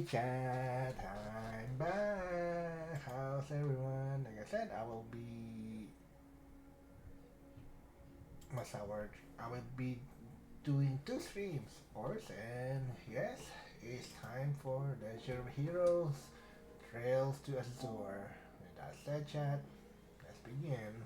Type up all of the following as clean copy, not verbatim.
chat. I'm back. How's everyone? Like I said, I will be. What's that word? I will be doing two streams, of course, and yes, it's time for the Azure Heroes Trails to Azure. With that said, chat, let's begin.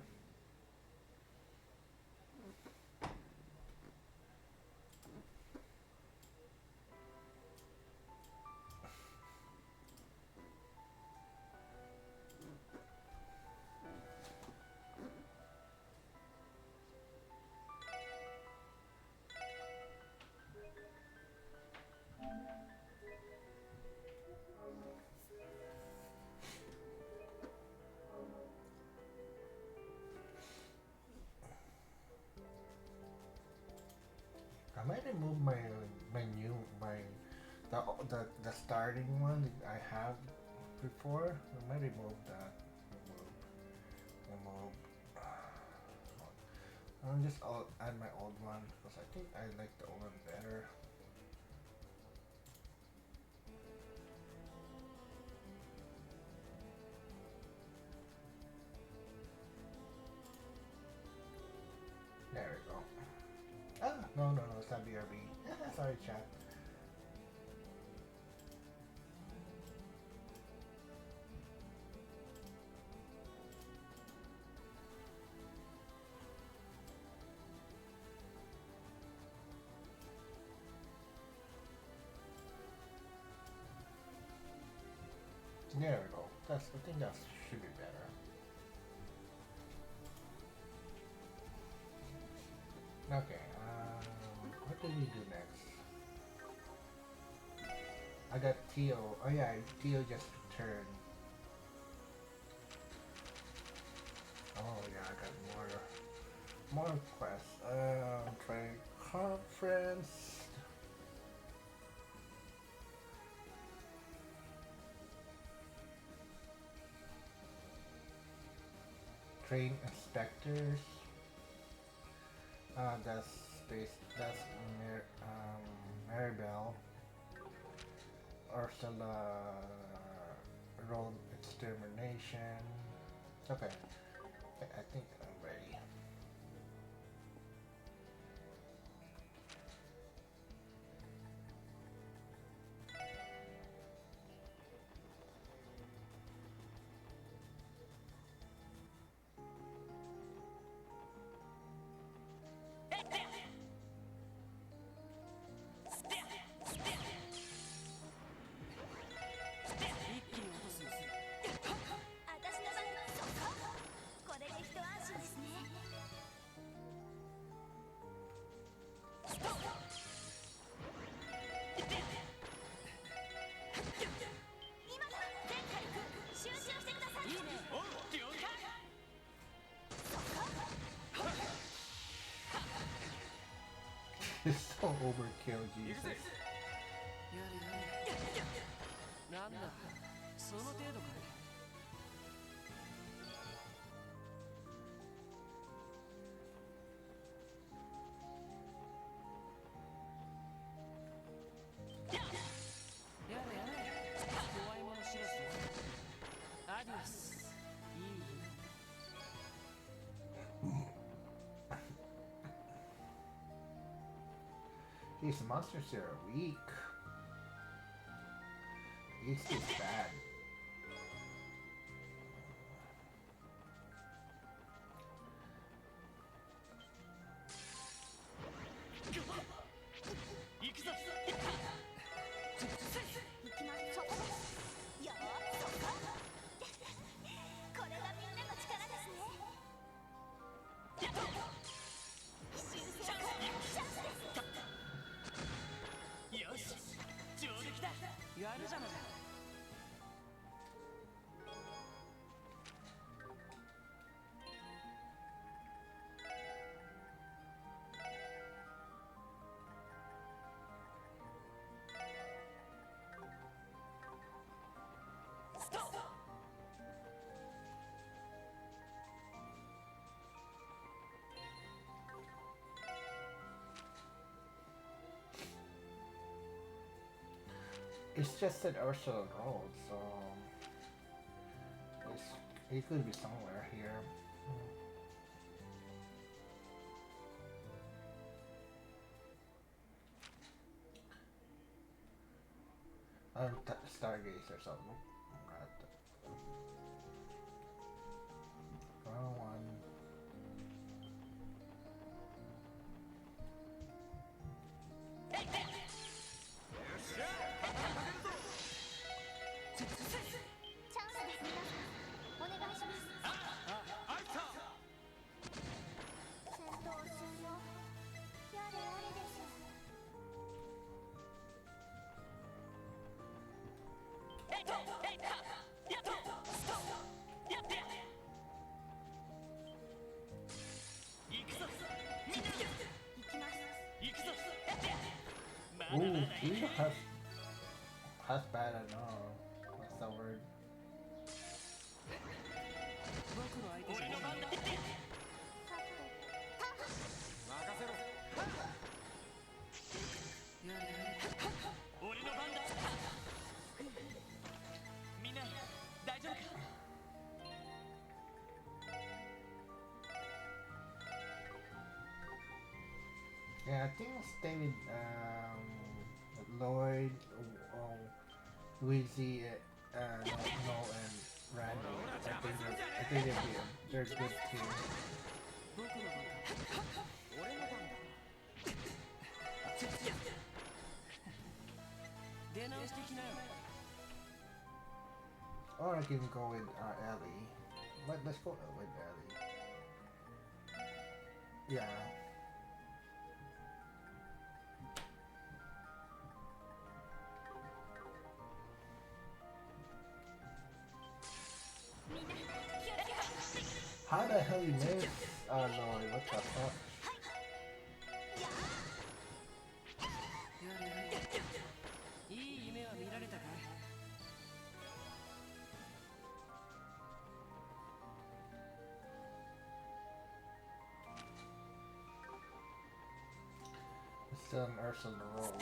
I might remove my the starting one that I have before. I might remove that. Remove. I'll just add my old one because I think I like the old one better. There we go. Ah, no, it's not BRB. Sorry, chat. There we go. I think that should be better. Okay, what do we do next? I got Tio. Oh yeah, Tio just returned. Oh yeah, I got more quests. Try conference. Train inspectors. That's space. That's Maribel. Ursula. Road extermination. Okay, I think I'm ready. It's so overkill, Jesus. These monsters here are weak. It's just bad. It's just an Ursula Road, so it could be somewhere here. Stargaze or something. Not wrong one. Ooh, he has bad, I know. What's the word? Yeah, I think I'll stay with Lloyd, Wheezy, No, and Randy. I think they're a good team. Or I can go with Ellie. Let's go with Ellie. Yeah. How the hell you missed? Oh no, what the fuck? It's still an Ursula roll.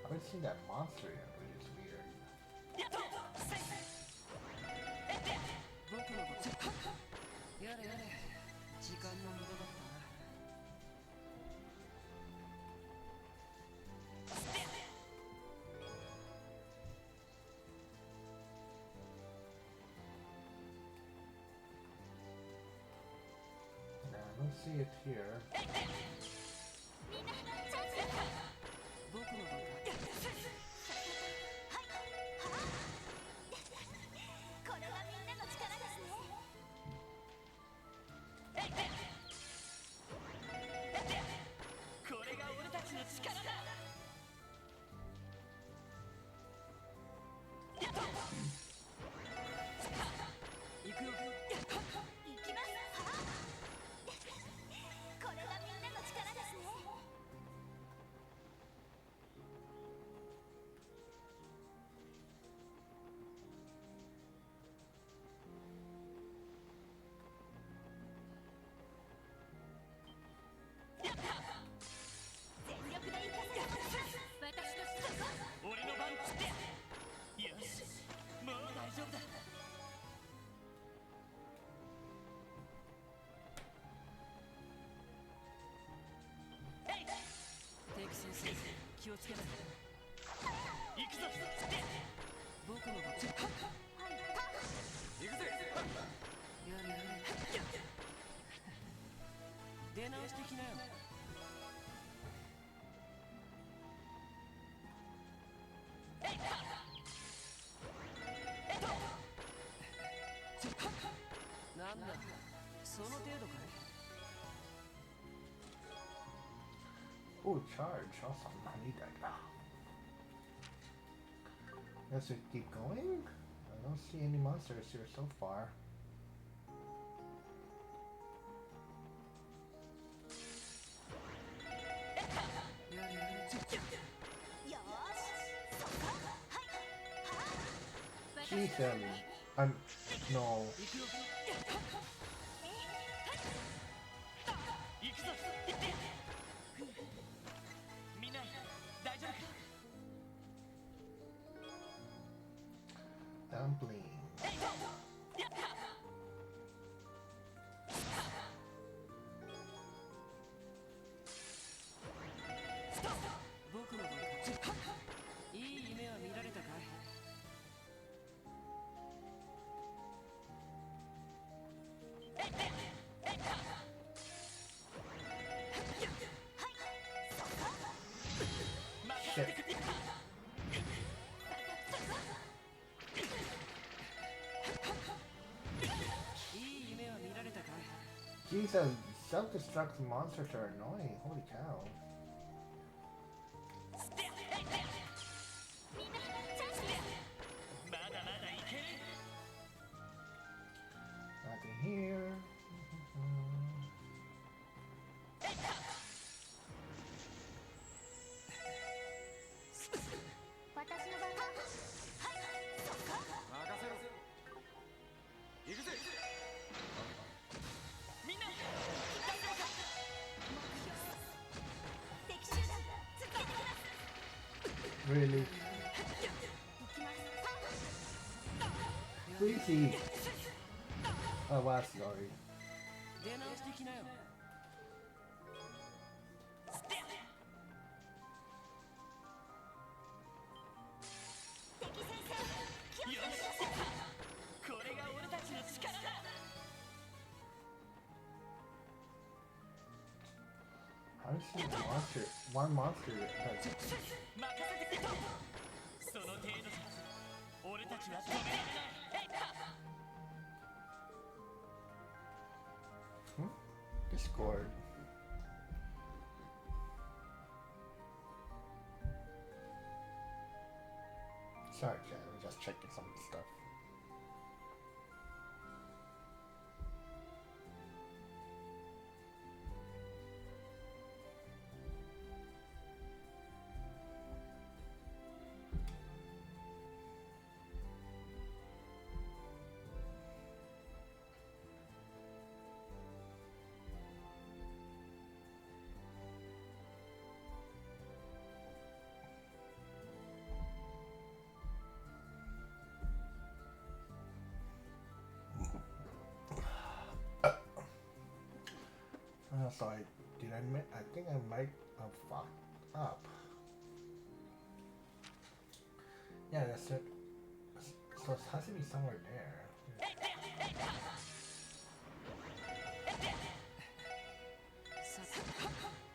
I haven't seen that monster yet, which is weird. Yeah, I don't see it here. Oh, charge. Awesome. I need that now. Let's just keep going. I don't see any monsters here so far. Jeez, No. 行くよ。行くぞ。みんな大丈夫か。 Dumpling. 僕の番か。いい夢は見られたかい。 Shit. いい夢は見られたかい。 Jesus, self-destruct monsters are annoying. Holy cow. まだまだいける。 Nothing here. 私の番か。はい、そっか。任せろ。行くぜ。みんな大丈夫か。敵集団続けてきます。 Really? 行きます。 Please eat. Oh, wow, sorry. 出直してきなよ。 敵先生、気をつけてください。これが俺たちの力だ。 How does she monster? One monster. Like, 任せてくれ。その程度じゃ俺たちは止められない。 Discord. Sorry, chat. I'm just checking some stuff. So I think I might have fucked up. Yeah, that's it. So it has to be somewhere there.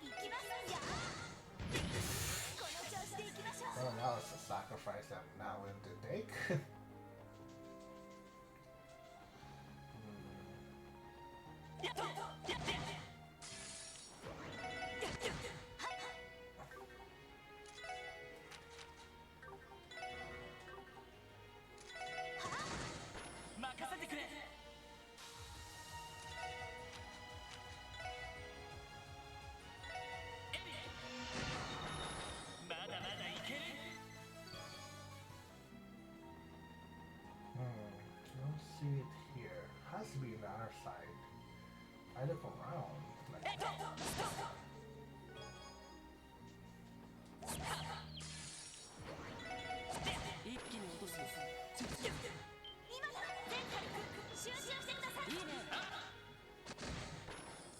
行きますよ。この調子で行きましょう。 Oh, that was a sacrifice I'm now willing to take. Hmm. 任せてくれ。 まだまだいける。 Don't see it here. Has to be on the other side. I look around. Like, 一気に落とすよ。 今だ、全火力集中してください。いいね。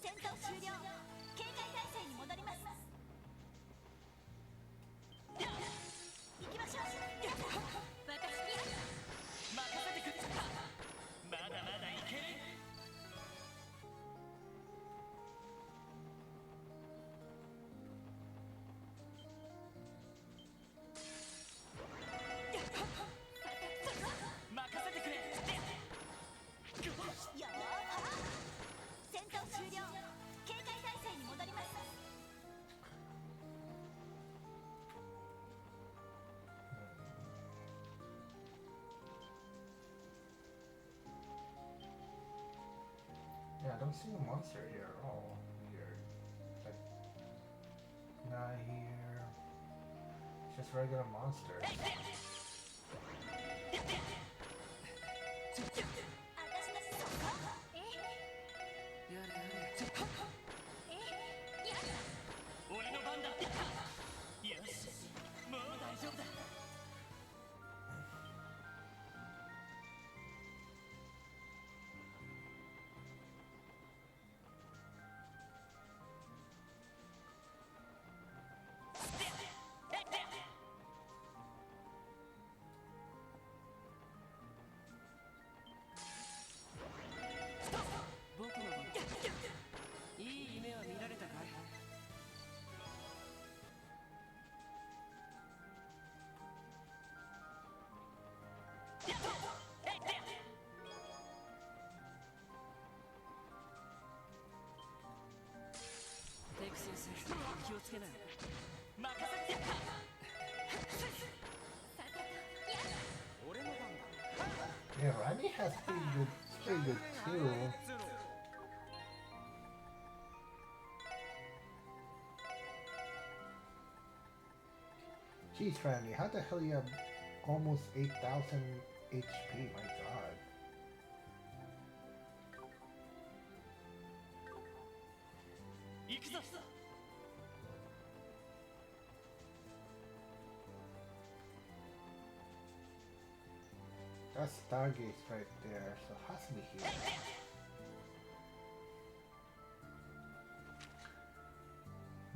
戦闘終了。警戒態勢に戻ります。行きましょう。私に任せてくれ。まだまだいける。 任せてくれ。よー戦闘終了。警戒態勢に戻ります。 yeah, I don't see a monster here at all. Weird. Like, not here. It's just regular monsters. をつけなよ。任せてやった。俺の番だ。 Yeah, Rani has pretty good too. Jeez, Randy, how the hell you have almost 8,000 HP? My god. 行くぞ。 That's Stargaze right there, so it has to be here.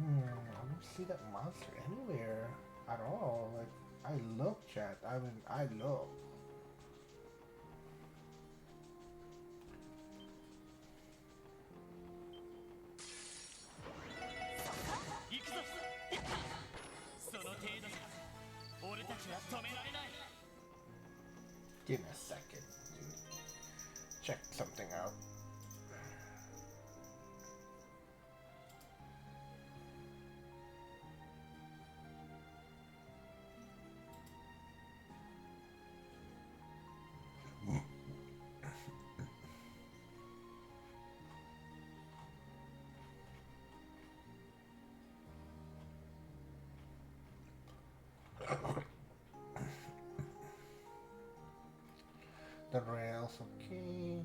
I don't see that monster anywhere at all. Like, I look, chat. I mean, I look. Give me a second to check something out. The rails, okay.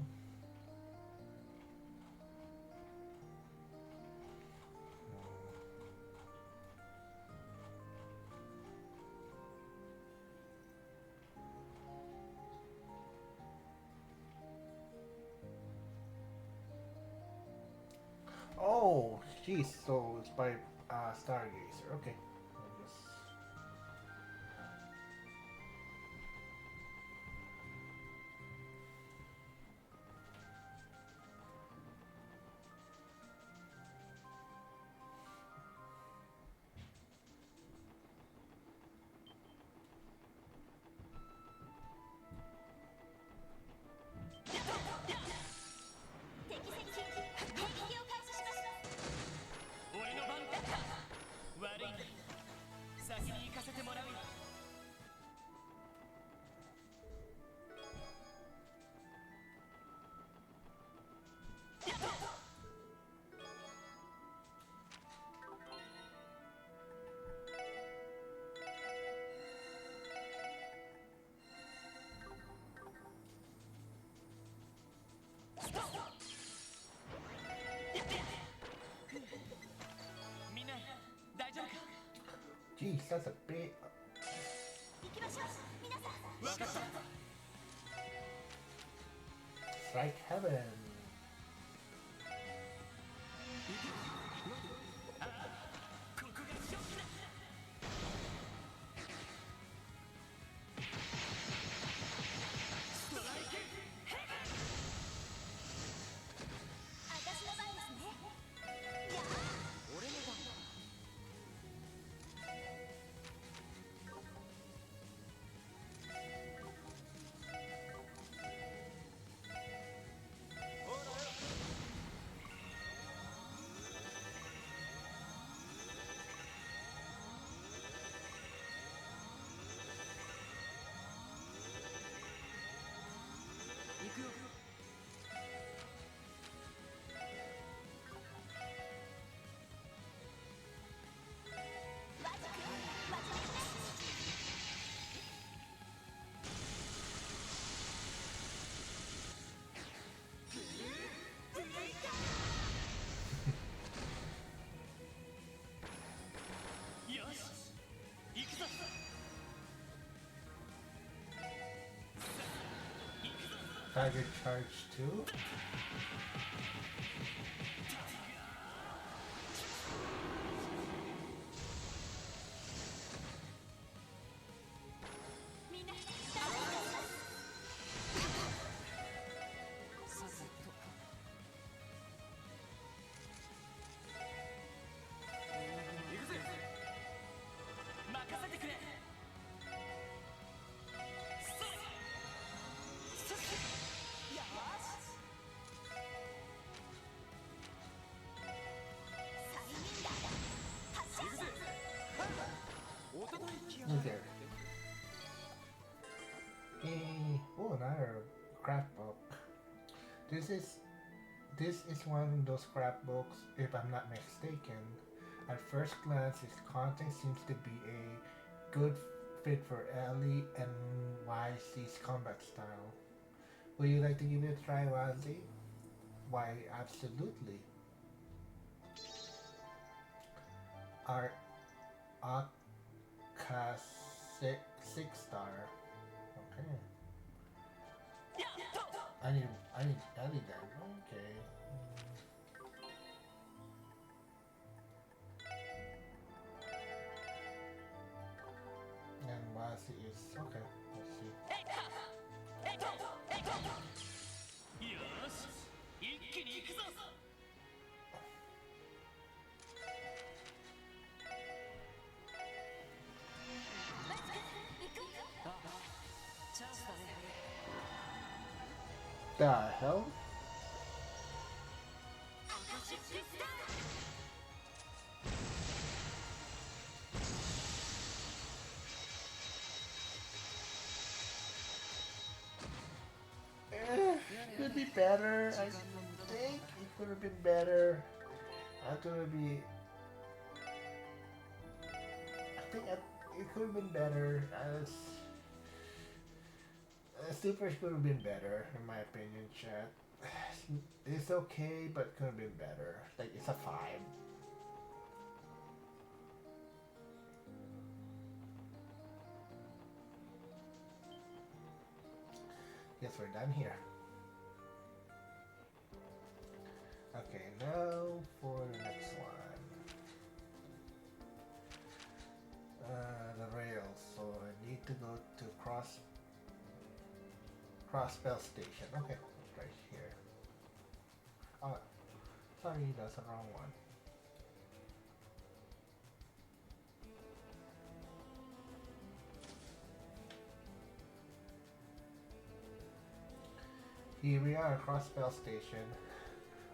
Oh, jeez. So it's by Stargazer. Okay. I guess. Jeez, that's a big. Strike heaven. Tiger charge too. This is this is one of those scrapbooks, if I'm not mistaken. At first glance, its content seems to be a good fit for Ellie and YC's combat style. Would you like to give it a try, YC? Why, absolutely. Our Aka six star. Okay. I need I need Ellie then. Okay. And YC is okay. Let's see. よし一気に行くぞ The hell? Could be better. I think it could have been better. I could be. It could have been better. Super could have been better, in my opinion, chat. It's okay, but could have been better. Like, it's a 5. Yes, we're done here. Okay, now for the next one. The rails. So I need to go to Crossbell Station. Okay, it's right here. Oh, sorry, that's the wrong one. Here we are, Crossbell Station.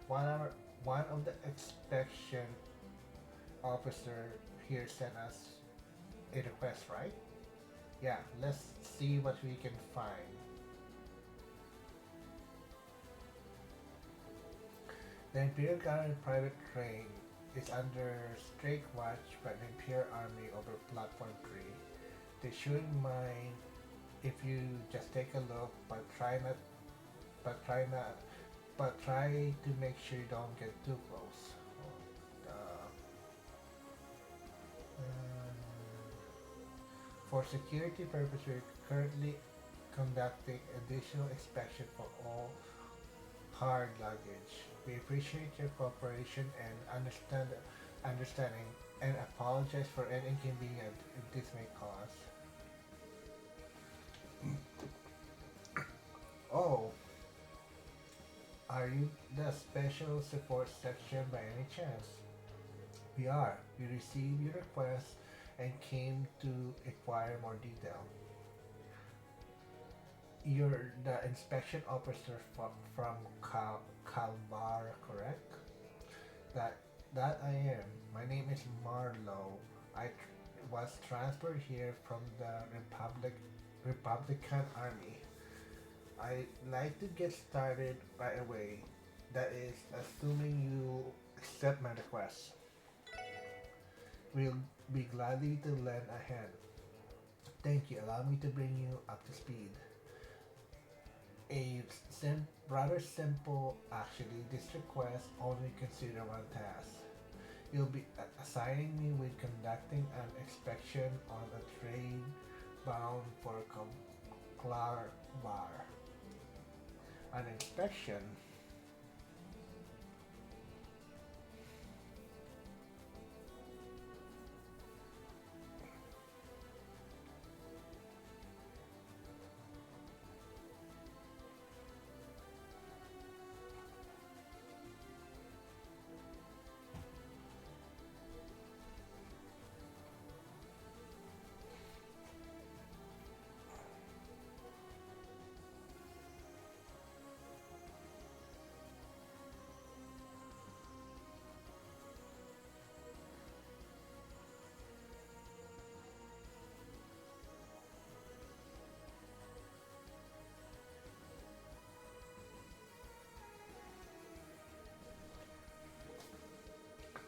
One of the inspection officer here sent us a request, right? Yeah, let's see what we can find. The Imperial Guard private train is under strict watch by the Imperial Army over Platform 3. They shouldn't mind if you just take a look, but try to make sure you don't get too close. For security purposes, we're currently conducting additional inspection for all hard luggage. We appreciate your cooperation and understanding and apologize for any inconvenience this may cause. Oh, are you the special support section by any chance? We are. We received your request and came to acquire more detail. You're the inspection officer from Calvara, correct? That that I am. My name is Marlowe. Was transferred here from the Republican Army. I'd like to get started right away. That is, assuming you accept my request. We'll be gladly to lend a hand. Thank you. Allow me to bring you up to speed. Rather simple, actually. This request only consider one task. You'll be assigning me with conducting an inspection on a train bound for Clark Bar. An inspection.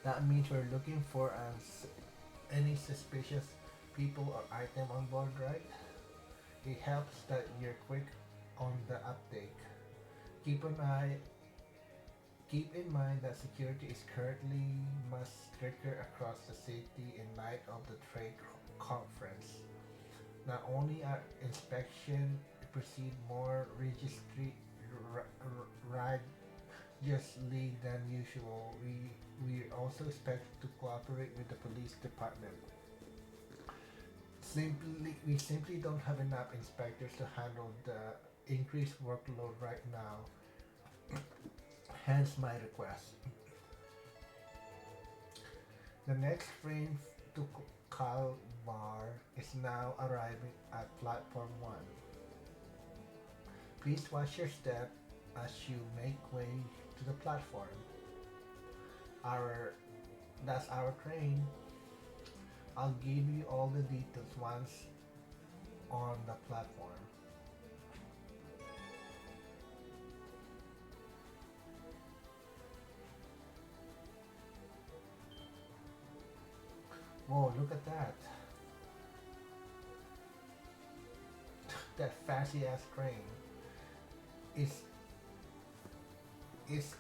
That means we're looking for any suspicious people or item on board, right? It helps that you're quick on the uptake. Keep an eye Keep in mind that security is currently much stricter across the city in light of the conference. Not only are inspection proceed more rigorously than usual, we also expect to cooperate with the police department. We simply don't have enough inspectors to handle the increased workload right now. Hence my request. The next train to Kalmar is now arriving at platform 1. Please watch your step as you make way to the platform. Our That's our train. I'll give you all the details once on the platform. Whoa, look at that. That fancy ass train. Is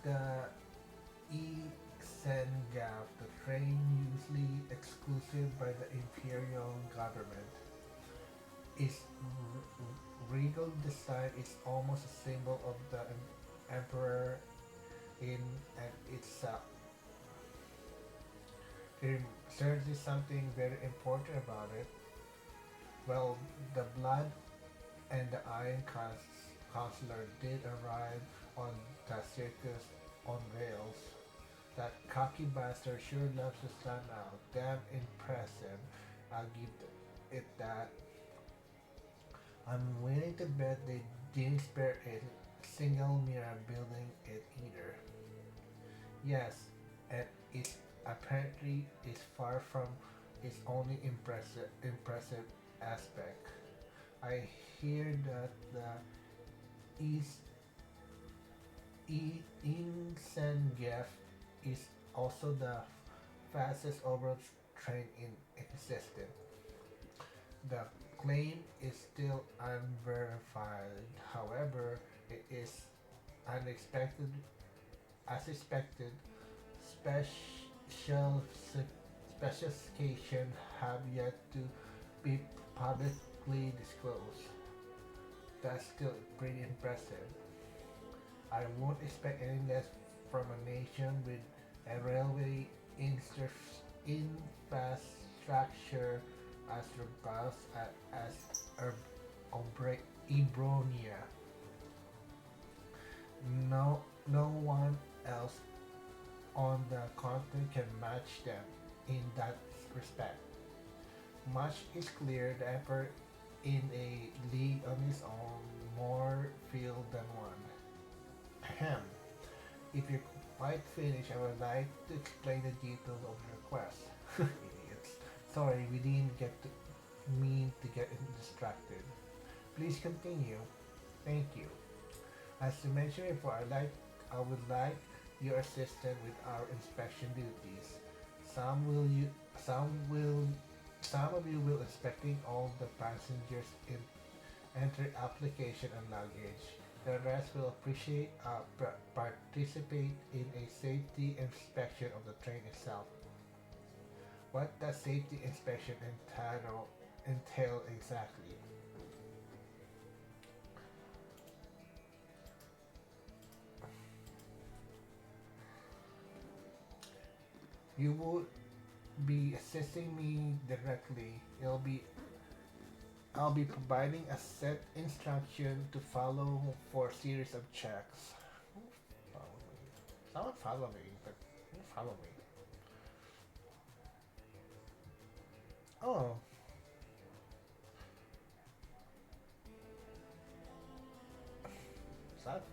the Exengaf, the train usually exclusive by the imperial government. Its regal design is almost a symbol of the emperor in and itself. There's certainly something very important about it. Well, the blood and the Iron Counselor did arrive on the circus on rails. That cocky bastard sure loves to stand out. Damn impressive. I'll give it that. I'm willing to bet they didn't spare a single mirror building it either. Yes, and it apparently is far from its only impressive aspect. I hear that the East Insengef is also the fastest overall train in existence. The claim is still unverified. However, it is unexpected, as expected. Special specification have yet to be publicly disclosed. That's still pretty impressive. I won't expect any less from a nation with a railway infrastructure as robust as Ibronia. No one else on the continent can match them in that respect. Much is clear the Emperor in a league on his own, more field than one. Ahem. If you're quite finished, I would like to explain the details of the request. Idiots. Sorry, we didn't get to mean to get distracted. Please continue. Thank you. As you mentioned before, I would like your assistance with our inspection duties. Some will you some of you will inspecting all the passengers in enter application and luggage. The rest will participate in a safety inspection of the train itself. What does safety inspection entail exactly? You will be assisting me directly. I'll be providing a set instruction to follow for a series of checks. Follow me. Someone follow me, but who follow me? Oh, is that?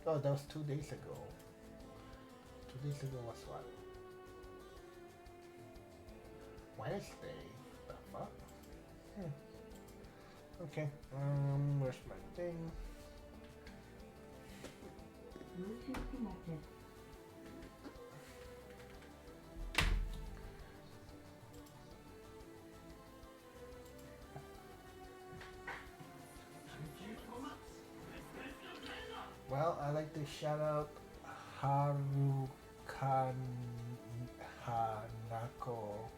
Oh, that was 2 days ago. 2 days ago was what? Wednesday. The fuck? Hmm. Okay. Where's my thing? Well, I like to shout out Harukan Hanako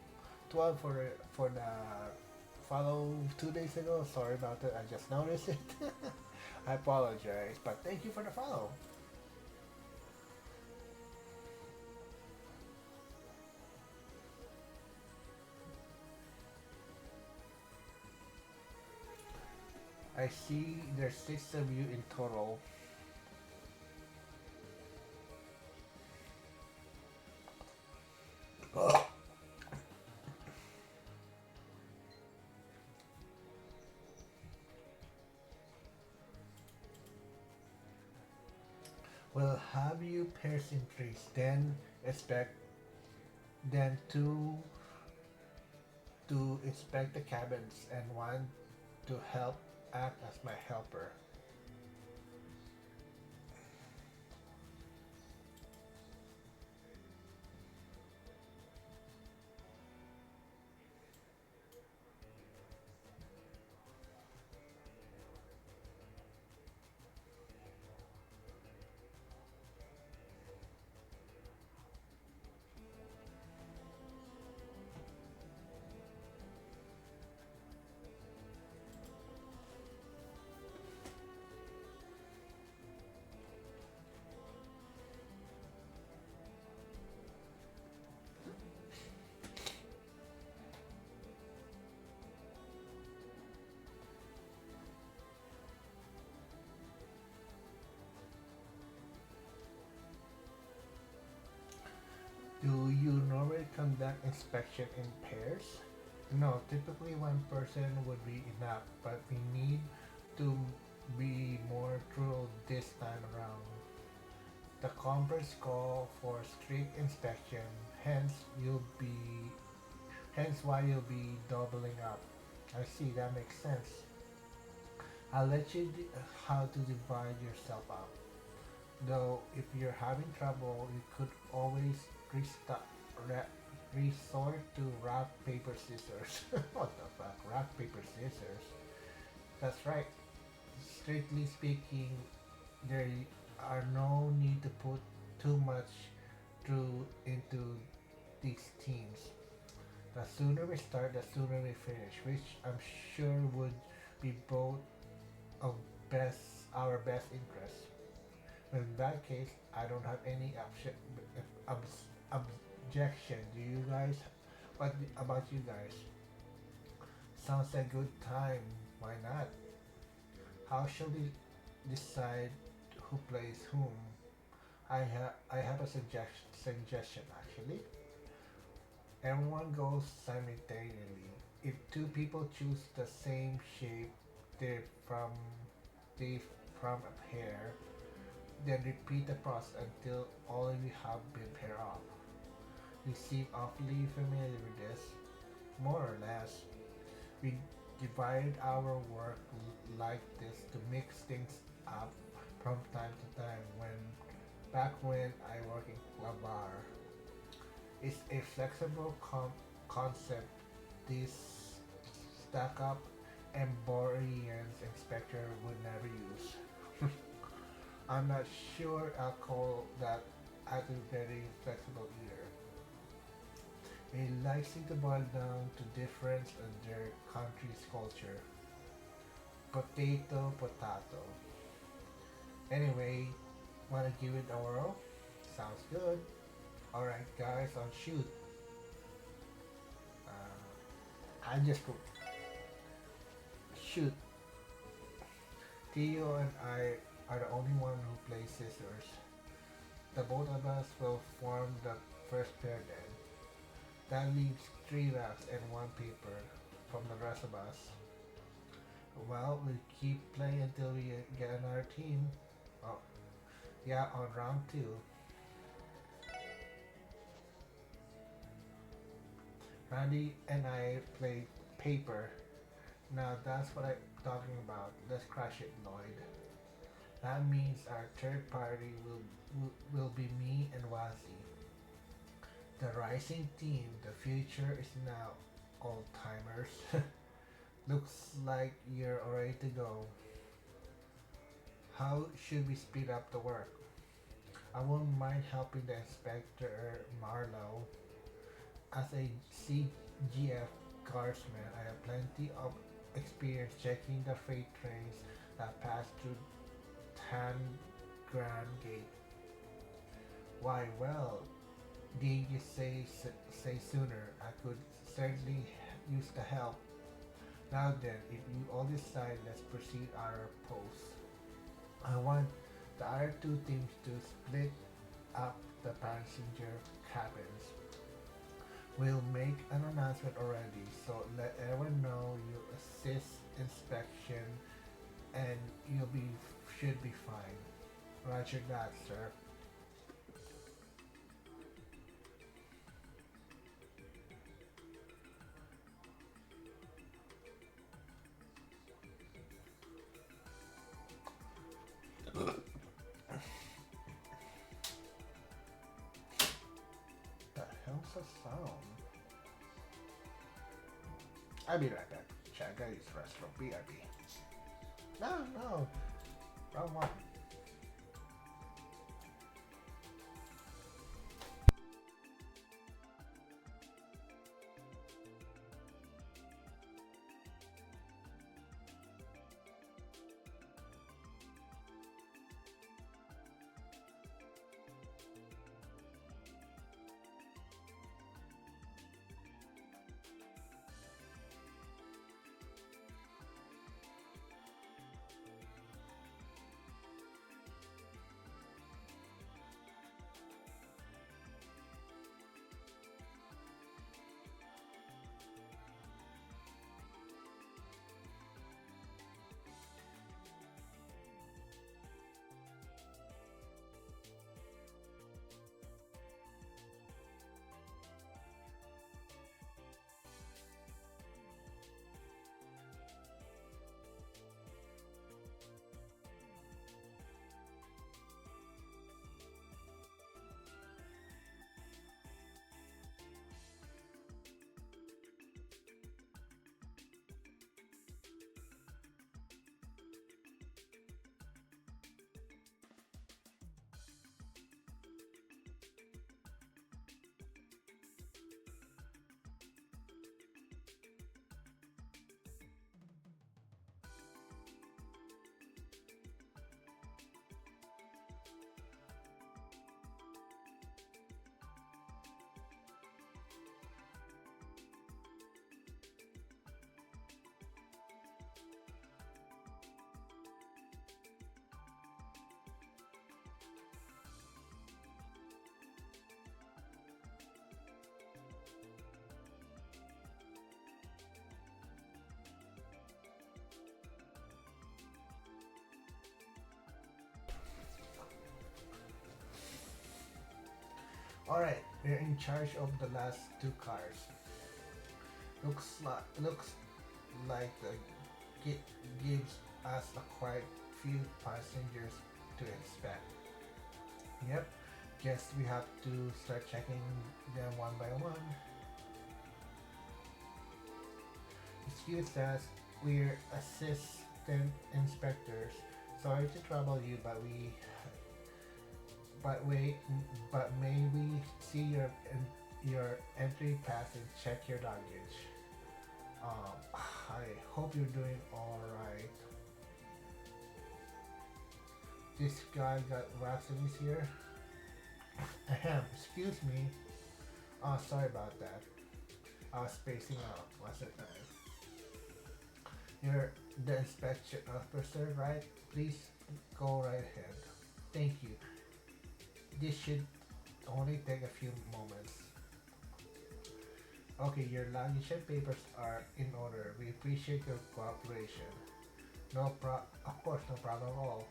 12 for the follow 2 days ago. Sorry about that. I just noticed it. I apologize, but thank you for the follow. I see there's 6 of you in total. We'll have you pairs in threes, then expect then to inspect the cabins and one to help act as my helper. Do you normally conduct inspection in pairs? No, typically one person would be enough, but we need to be more thorough this time around. The conference call for strict inspection, hence why you'll be doubling up. I see, that makes sense. I'll let you how to divide yourself up. Though if you're having trouble, you could always restart, ra- resort to rock paper scissors. What the fuck? Rock paper scissors. That's right. Strictly speaking, there are no need to put too much through into these teams. The sooner we start, the sooner we finish, which I'm sure would be both of best our best interest. In that case, I don't have any objection. Do you guys? What about you guys? Sounds like a good time. Why not? How shall we decide who plays whom? I have a suggestion actually. Everyone goes simultaneously. If two people choose the same shape they from they from a pair, then repeat the process until all of you have been paired off. You seem awfully familiar with this. More or less, we divided our work like this to mix things up from time to time when I work in a bar. It's a flexible concept this stack up and Borean's inspector would never use. I'm not sure I'll call that attitude very flexible either. It likes to boil down to difference in their country's culture. Potato, potato. Anyway, wanna give it a whirl? Sounds good. Alright guys, on shoot. I just go shoot. Theo and I are the only one who plays scissors. The both of us will form the first pair then. That leaves 3 rocks and 1 paper from the rest of us. Well, we keep playing until we get another team. Oh, yeah, on round 2. Randy and I play paper. Now that's what I'm talking about. Let's crash it, Lloyd. That means our third party will be me and Wazi. The rising team, the future is now, old timers. Looks like you're ready to go. How should we speed up the work? I won't mind helping the inspector Marlowe. As a CGF guardsman, I have plenty of experience checking the freight trains that pass through Tan Grand Gate. Why, well, did you say sooner? I could certainly use the help. Now then, if you all decide, let's proceed our post. I want the other two teams to split up the passenger cabins. We'll make an announcement already, so let everyone know you assist inspection and you'll be should be fine. Roger that, sir. The hell's a sound? I'll be right back. Shanghai's restaurant VIP. No, no, wrong one. Alright, we're in charge of the last two cars. Looks like the gives us a quite few passengers to inspect. Yep, guess we have to start checking them one by one. Excuse us, we're assistant inspectors. Sorry to trouble you, but wait, but may we see your entry pass and check your luggage? I hope you're doing all right. This guy got wax in his ear. Ahem, excuse me. Oh, sorry about that. I was spacing out, wasn't I? You're the inspection officer, right? Please go right ahead. Thank you. This should only take a few moments. Okay, your luggage and papers are in order. We appreciate your cooperation. Of course, no problem at all.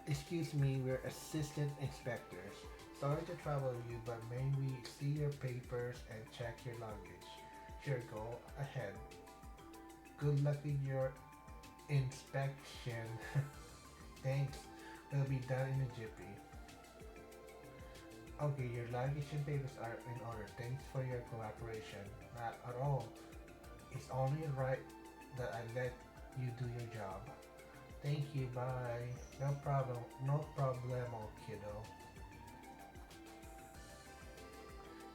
Excuse me, we're assistant inspectors. Sorry to trouble you, but may we see your papers and check your luggage? Sure, go ahead. Good luck with your inspection. Thanks. Will be done in a jiffy. Okay, your luggage and papers are in order. Thanks for your cooperation. Not at all. It's only right that I let you do your job. Thank you, bye. No problem, no problemo, kiddo.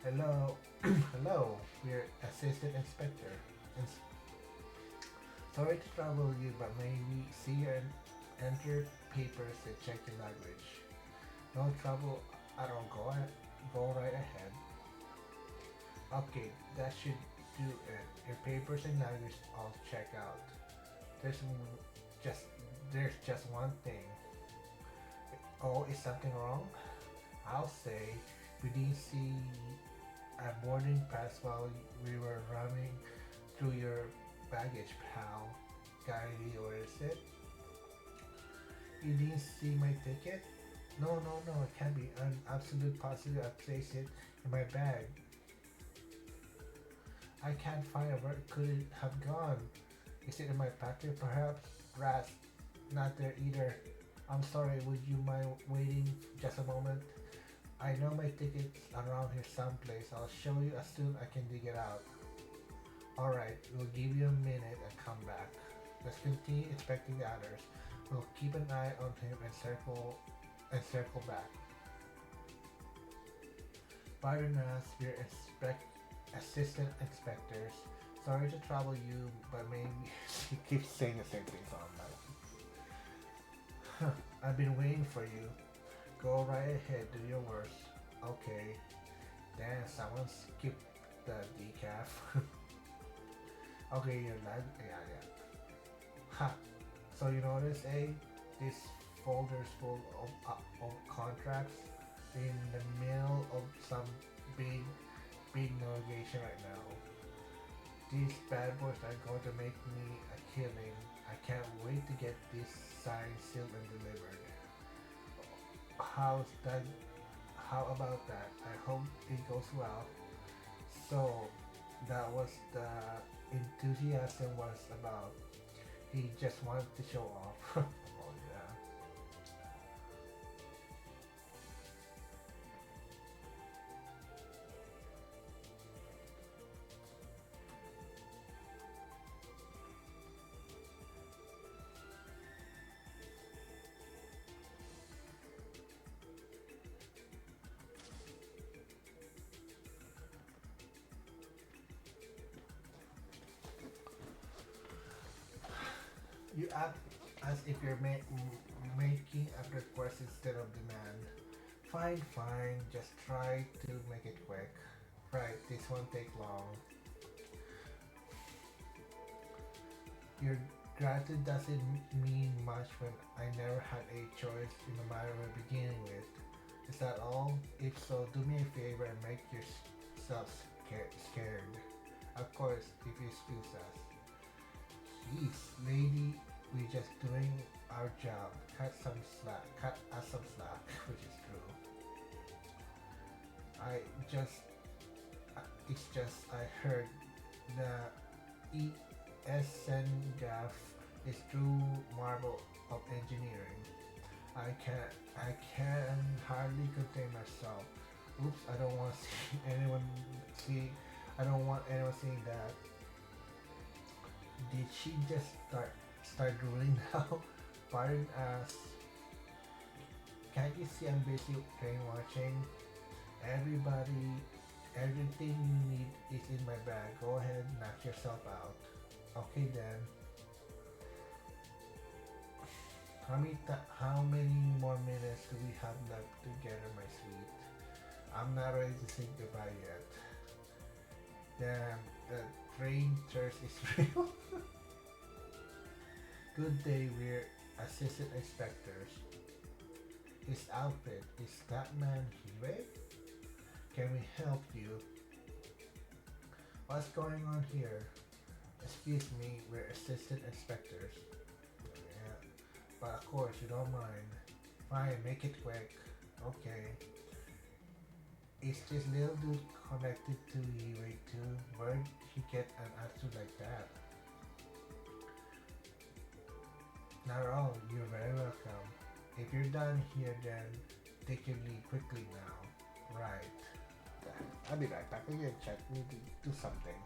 Hello, hello, we're Assistant Inspector. Ins- Sorry to trouble you, but may we see your enter papers and check your language? No trouble at all, go right ahead. Okay, that should do it. Your papers and language all check out. There's just there's just one thing. Oh, is something wrong? I'll say we didn't see a boarding pass while we were running through your baggage, pal. Got any orders it? You didn't see my ticket? No, no, no, it can't be. I'm absolute positive I placed it in my bag. I can't find it. Where could it have gone? Is it in my pocket, perhaps? Rats, not there either. I'm sorry, would you mind waiting just a moment? I know my ticket's around here someplace. I'll show you as soon as I can dig it out. Alright, we'll give you a minute and come back. Let's continue inspecting the others. We'll keep an eye on him and circle back. Pardon us, we're assistant inspectors. Sorry to trouble you, but maybe she keeps saying the same thing, so I'm like, I've been waiting for you. Go right ahead, do your worst. Okay. Damn, someone skipped the decaf. Okay, you're like, yeah. Ha. So you notice, this folder's full of contracts in the middle of some big navigation right now. These bad boys are going to make me a killing. I can't wait to get this sign sealed and delivered. How's that? How about that? I hope it goes well. So that was the enthusiasm was about. He just wanted to show off. Oh yeah. You act as if you're making a request instead of demand. Fine, just try to make it quick. Right, this won't take long. Your gratitude doesn't mean much when I never had a choice in the matter we're beginning with. Is that all? If so, do me a favor and make yourself scared. Of course, if you excuse us. Jeez, lady, we're just doing our job. Cut us some slack, which is true. I just, it's just I heard the ESNGAF is true marvel of engineering. I can hardly contain myself. Oops, I don't want to see, I don't want anyone seeing that. Did she just start drooling now? Pardon us. Can't you see I'm busy train watching? Everybody, everything you need is in my bag. Go ahead, knock yourself out. Okay then. How many more minutes do we have left together, my sweet? I'm not ready to say goodbye yet. Damn, the train thirst is real. Good day, we're assistant inspectors. His outfit, is that man Hiwe? Can we help you? What's going on here? Excuse me, we're assistant inspectors. Yeah, but of course you don't mind. Fine, make it quick. Okay. Is this little dude connected to Hiwe too? Where'd he get an attitude like that? Not at all, you're very welcome. If you're done here, then take your leave quickly now. Right. I'll be right back. I need to check. Need to do something.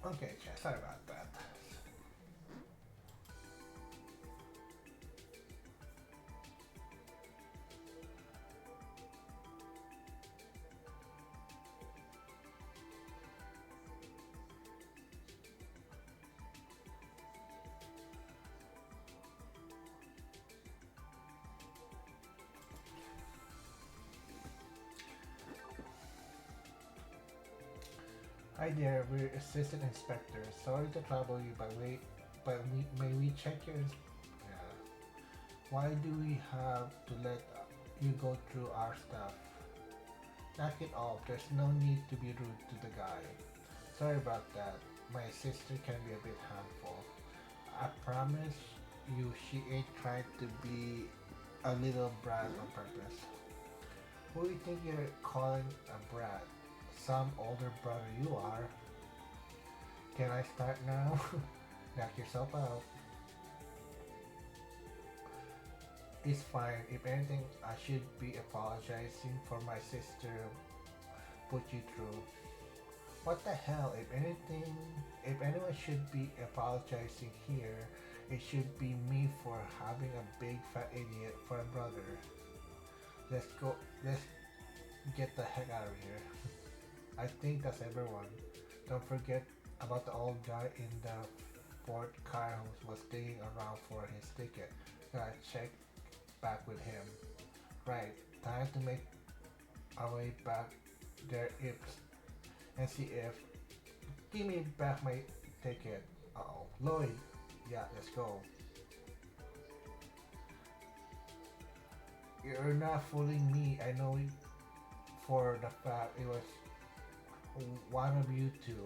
Okay, chat, sorry about that. Hi there, we're assistant inspectors. Sorry to trouble you, but may we check your? Yeah. Why do we have to let you go through our stuff? Knock it off. There's no need to be rude to the guy. Sorry about that. My sister can be a bit handful. I promise you, she ain't trying to be a little brat on purpose. Who do you think you're calling a brat? Some older brother you are. Can I start now? Knock yourself out. It's fine. If anything, I should be apologizing for my sister put you through. What the hell? If anyone should be apologizing here, it should be me for having a big fat idiot for a brother. Let's go. Let's get the heck out of here. I think that's everyone. Don't forget about the old guy in the Ford car who was digging around for his ticket. Gotta check back with him. Right, time to make our way back there and see if. Give me back my ticket. Uh oh. Lloyd. Yeah, let's go. You're not fooling me. I know it for the fact it was one of you two.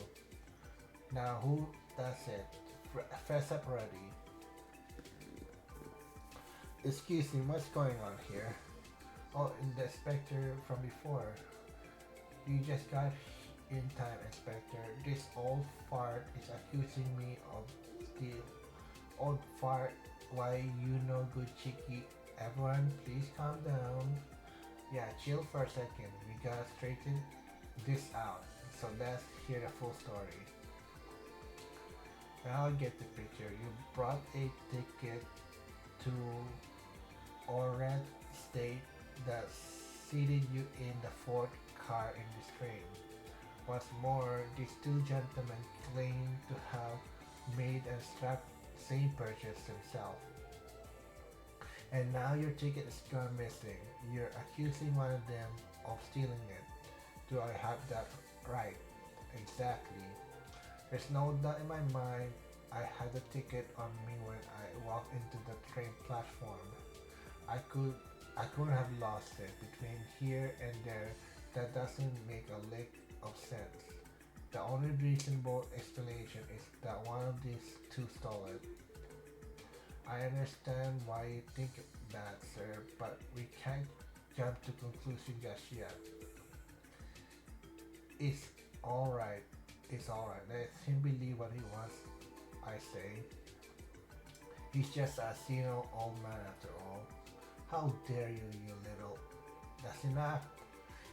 Now who does it? Fess up ready. Excuse me, what's going on here? Oh, in the inspector from before. You just got in time, Inspector. This old fart is accusing me of steal. Old fart, why you no good cheeky. Everyone, please calm down. Yeah, chill for a second. We gotta straighten this out. So let's hear the full story. Now I get the picture. You brought a ticket to Oret State that seated you in the fourth car in this train. What's more, these two gentlemen claim to have made and strapped same purchase themselves. And now your ticket is gone missing. You're accusing one of them of stealing it. Do I have that right? Exactly. There's no doubt in my mind I had the ticket on me when I walked into the train platform. I could I couldn't have lost it. Between here and there, that doesn't make a lick of sense. The only reasonable explanation is that one of these two stole it. I understand why you think that, sir, but we can't jump to conclusion just yet. It's alright. It's alright. Let him believe what he wants, I say. He's just a senile old man after all. How dare you, you little... That's enough.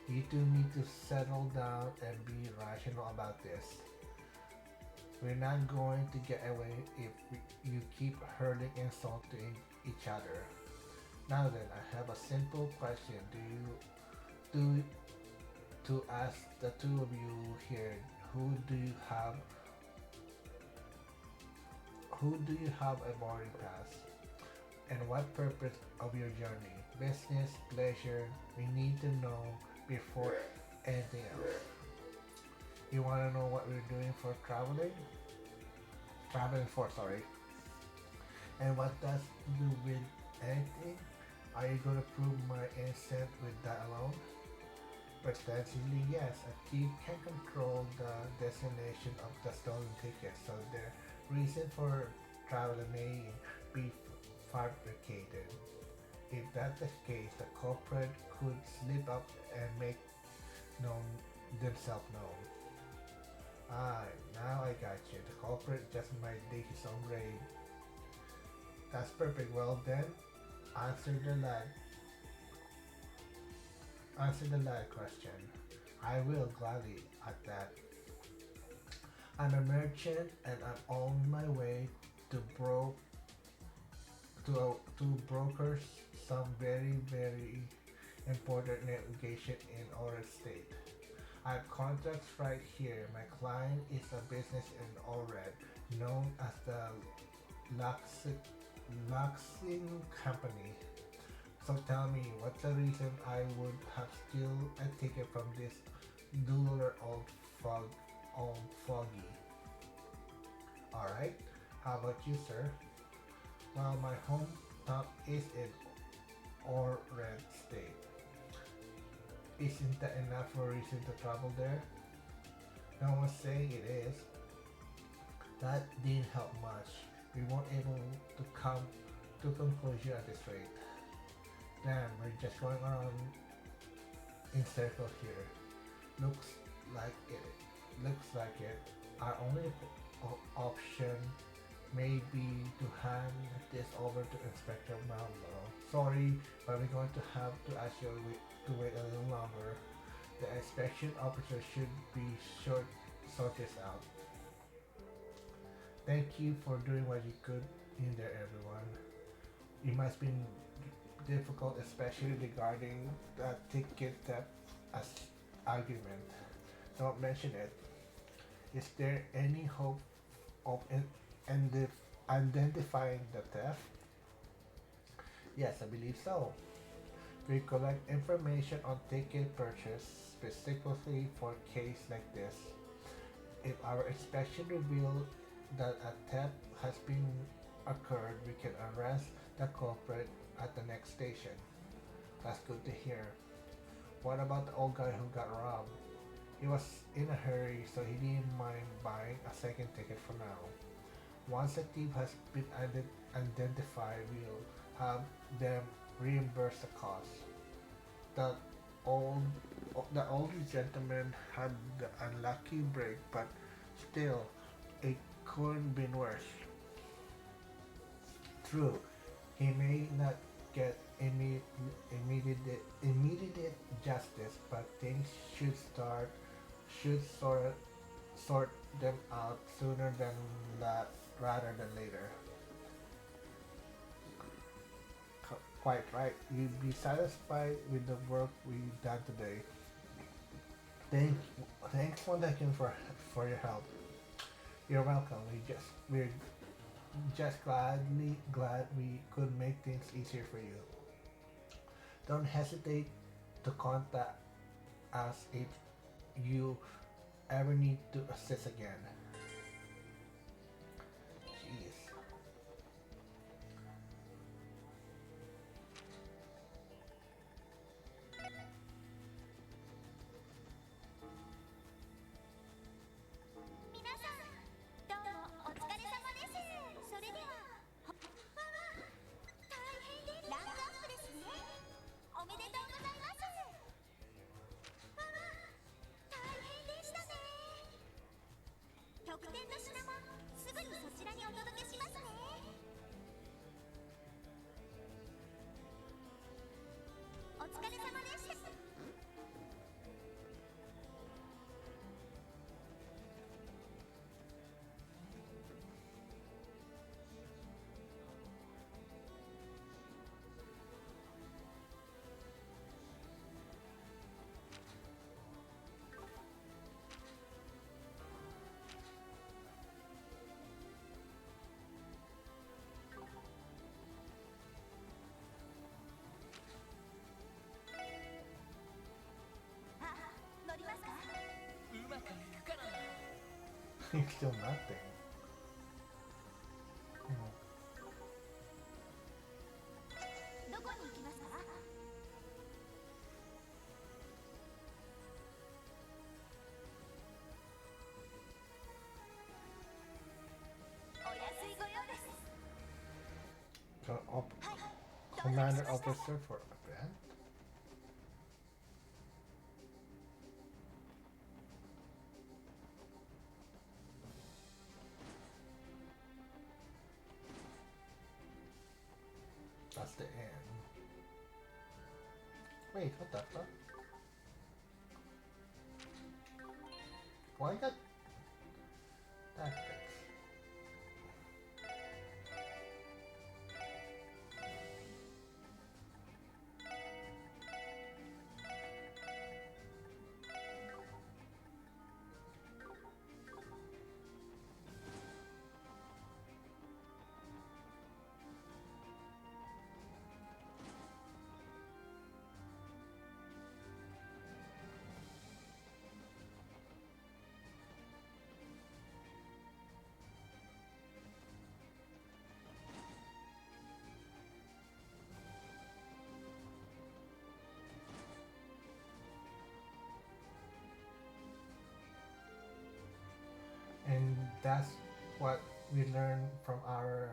You two need to settle down and be rational about this. We're not going to get away if you keep hurling insult to each other. Now then, I have a simple question. Do to ask the two of you here, who do you have who do you have a boarding pass? And what purpose of your journey? Business, pleasure? We need to know before anything else. You want to know what we're doing for traveling? Traveling for, sorry. And what does to do with anything? Are you going to prove my innocence with that alone? Potentially, yes. A thief can control the destination of the stolen ticket, so the reason for travel may be fabricated. If that's the case, the culprit could slip up and make known themselves known. Ah, now I got you. The culprit just might dig his own grave. That's perfect. Well then, answer the lad. Answer the lad question. I will gladly at that. I'm a merchant and I'm on my way to bro to broker some very important navigation in our state. I have contacts right here. My client is a business in Allred, known as the Luxing Company. So tell me, what's the reason I would have steal a ticket from this duller old foggy? Alright, how about you, sir? Well, my hometown is in Allred State. Isn't that enough for a reason to travel there? No one's saying it is. That didn't help much. We weren't able to come to conclusion at this rate. Damn, we're just going around in circles here. Looks like it. Looks like it. Our only option may be to hand this over to Inspector Mallow. Sorry, but we're going to have to ask you to wait a little longer. The inspection officer should be sort this out. Thank you for doing what you could in there, everyone. It must be difficult, especially regarding the ticket theft as argument. Don't mention it. Is there any hope of identifying the theft? Yes, I believe so. We collect information on ticket purchase specifically for a case like this. If our inspection reveals that a theft has been occurred, we can arrest the culprit at the next station. That's good to hear. What about the old guy who got robbed? He was in a hurry, so he didn't mind buying a second ticket for now. Once the thief has been identified, we'll have them reimburse the cost. The old the older gentleman had the unlucky break, but still, it couldn't been worse. True, he may not get immediate justice, but things should sort them out sooner than that rather than later. Quite right. You'd be satisfied with the work we've done today. Thank, thanks once again for your help. You're welcome. We're just glad we could make things easier for you. Don't hesitate to contact us if you ever need to assist again. Jeez. It's still nothing. Hmm. So, Commander Officer for event? That's the end. Wait, what the fuck? Why got That's what we learned from our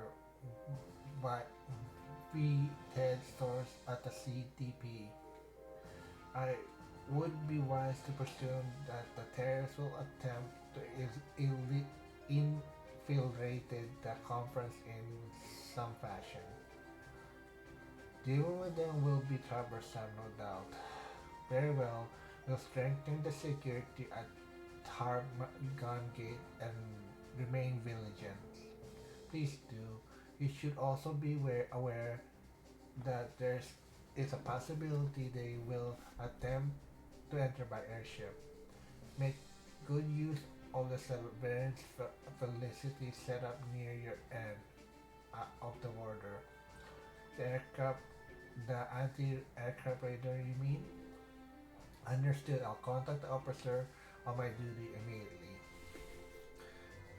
but we TED stores at the CTP. I would be wise to presume that the terrorists will attempt to infiltrate the conference in some fashion. Dealing with them will be troublesome, no doubt. Very well, we'll strengthen the security at Gun Gate and remain vigilant. Please do. You should also be aware that there is a possibility they will attempt to enter by airship. Make good use of the surveillance facility set up near your end of the border. The aircraft, the anti-aircraft radar, you mean? Understood. I'll contact the officer on my duty immediately.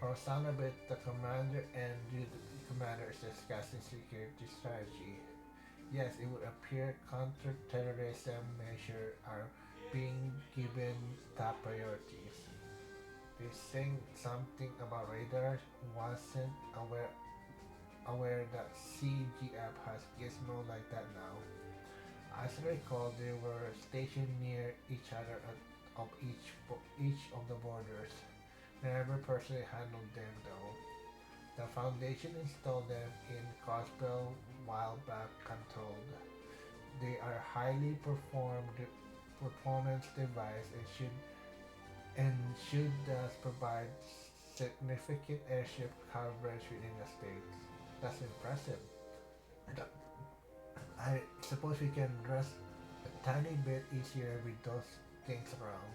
From the sound of it, the commander and the commander is discussing security strategy. Yes, it would appear counter-terrorism measures are being given top priorities. They saying something about radar. Wasn't aware that CGF has gizmo like that now. As I recall, they were stationed near each other of each of the borders. Never personally handled them though. The Foundation installed them in Gospel while back controlled. They are highly performance device and should thus provide significant airship coverage within the states. That's impressive. I suppose we can rest a tiny bit easier with those things around.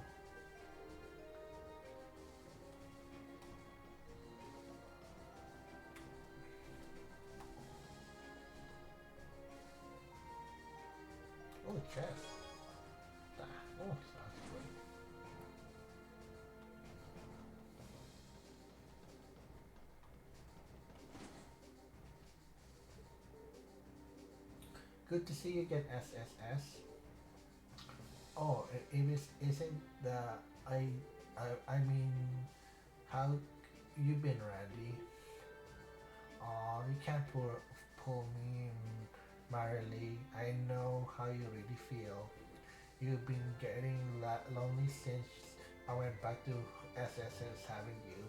Oh, chest. Ah, oh, sounds great. Good to see you again, SSS. Oh, isn't the I I mean, how you been, Randy? Oh, you can't pull me, Marley. I know how you really feel. You've been getting lonely since I went back to SSS having you.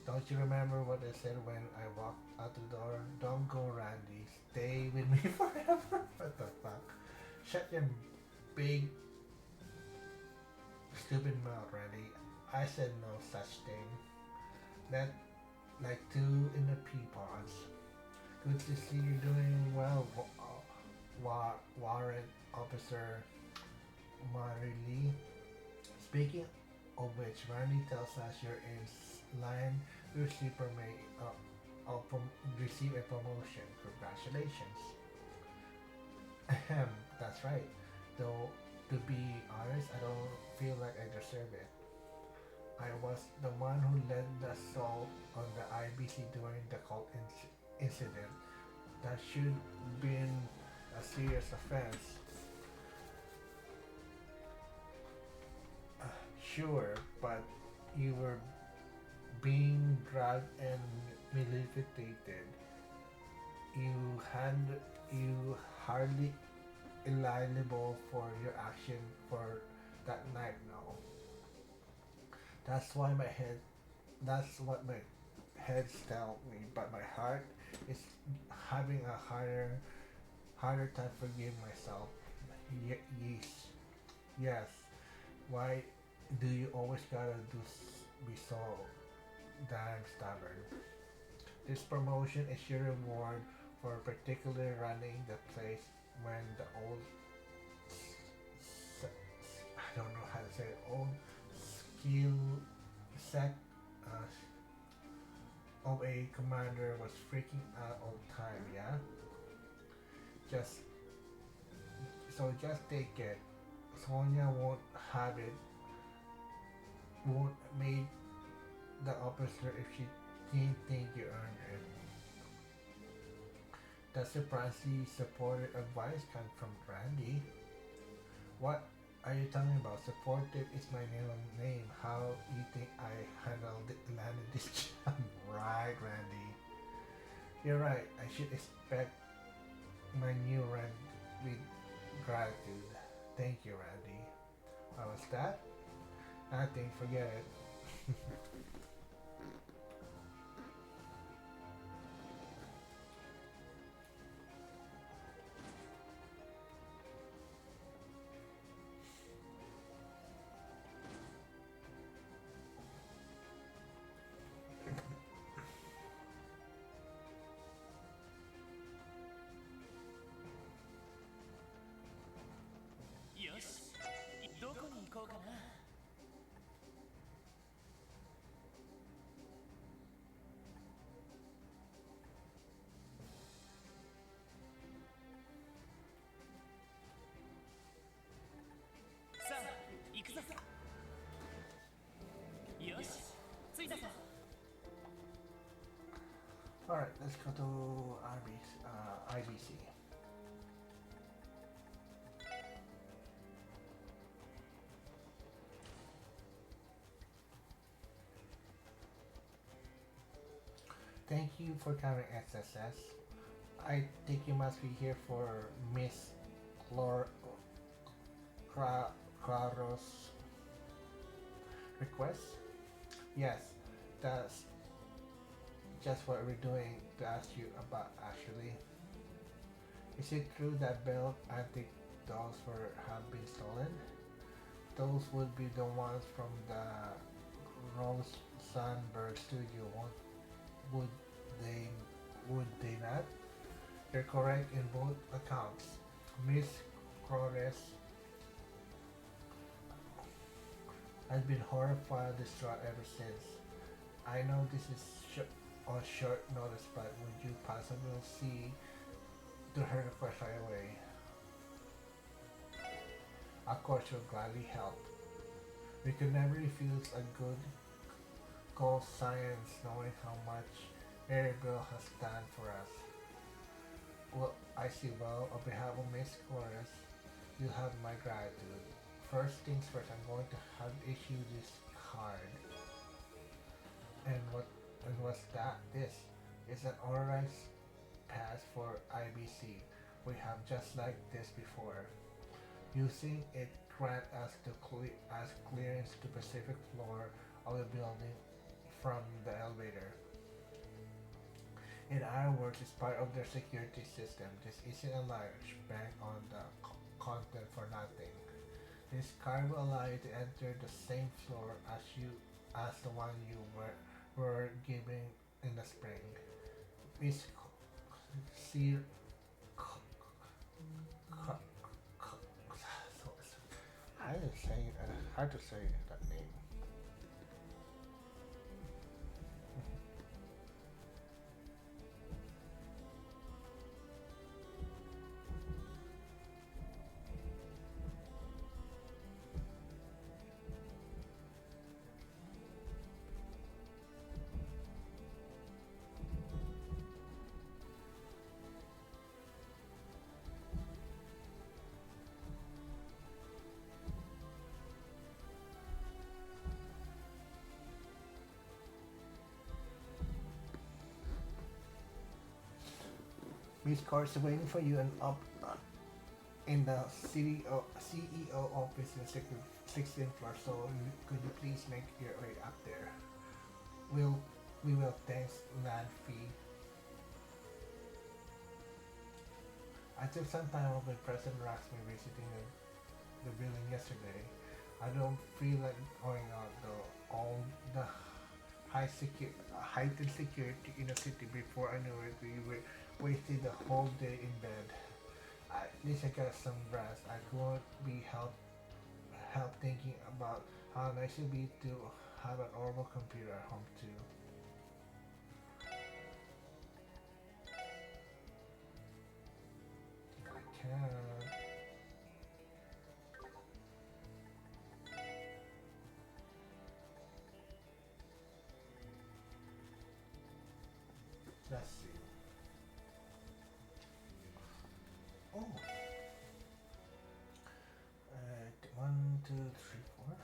Don't you remember what I said when I walked out the door? Don't go, Randy. Stay with me forever. What the fuck? Shut your big stupid mouth, Randy. I said no such thing. That like two in the pea pods. Good to see you doing well, Warrant Officer Marley. Speaking of which, Randy tells us you're in line to receive a promotion. Congratulations. Ahem, that's right. Though, to be honest, I don't feel like I deserve it. I was the one who led the assault on the IBC during the cult incident. That should have been a serious offense. Sure, but you were being dragged and manipulated. You had you hardly liable for your action for that night now. That's why my head that's what my head tell me, but my heart is having a harder time forgiving myself. Yes. Yes. Why do you always gotta be so damn stubborn? This promotion is your reward for particularly running the place when the old I don't know how to say it, old skill set of a commander was freaking out all the time, yeah? Just just take it. Sonia won't have it won't make the officer if she didn't think you earned it. The surprisingly supportive advice comes from Randy. What are you talking about? Supportive is my name. How you think I landed this job? right, Randy. You're right. I should expect my new rent with gratitude. Thank you, Randy. How was that? Nothing. Forget it.よし、どこに行こうかな。さあ、行くぞ。よし、着いたぞ。Alright, let's go to IBC. Thank you for coming, SSS. I think you must be here for Miss Clor Claro's request. Yes, that's just what we're doing to ask you about actually. Is it true that Bell antique dolls have been stolen? Those would be the ones from the Rose Sandberg studio, would they would they not? You're correct in both accounts. Miss Flores has been horrified and distraught ever since. I know this is on short notice, but would you possibly see to her request right away? Of course, we'll gladly help. We could never refuse a good call science knowing how much Mary Bill has done for us. Well, I see. Well, on behalf of Miss Flores, you have my gratitude. First things first, I'm going to have issue this card. And what's that? This is an authorized pass for IBC. We have just like this before. Using it grant us to as clearance to Pacific floor of the building from the elevator. In other words, it's part of their security system. This isn't a large bank on the content for nothing. This card will allow you to enter the same floor as the one you were given in the spring. Miss C. Hard to say that name. Miss Card is waiting for you and up in the CEO office in the 16th floor. So could you please make your way up there? We will thanks land fee. I took some time off when President Raxman visiting the building yesterday. I don't feel like going out though. All the heightened security in the city before I knew it. We were wasted the whole day in bed. At least I got some rest. I couldn't be help thinking about how nice it'd be to have an Orbital computer at home too. I can. Let's see. Oh. 1, 2, 3, 4.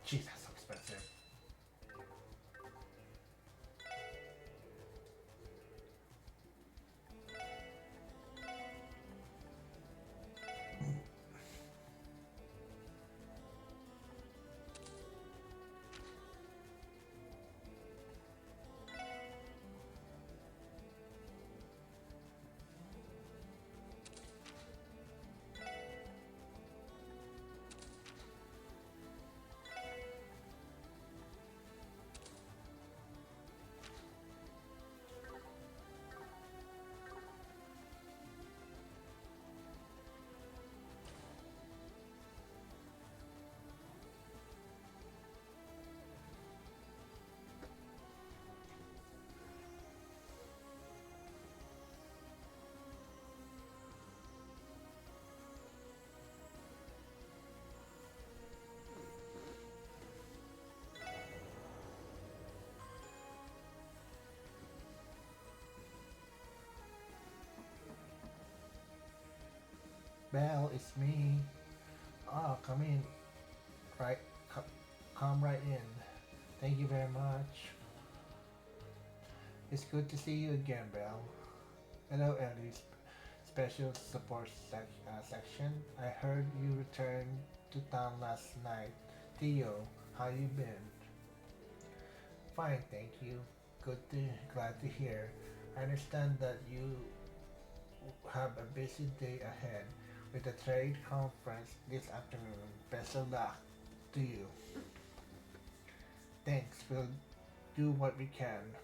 Jeez, that's so expensive. Belle, it's me. Oh, come in. Right, co- come right in. Thank you very much. It's good to see you again, Belle. Hello, Ellie's special support section. I heard you returned to town last night. Theo, how you been? Fine, thank you. Good to glad to hear. I understand that you have a busy day ahead with the trade conference this afternoon. Best of luck to you. Thanks. We'll do what we can.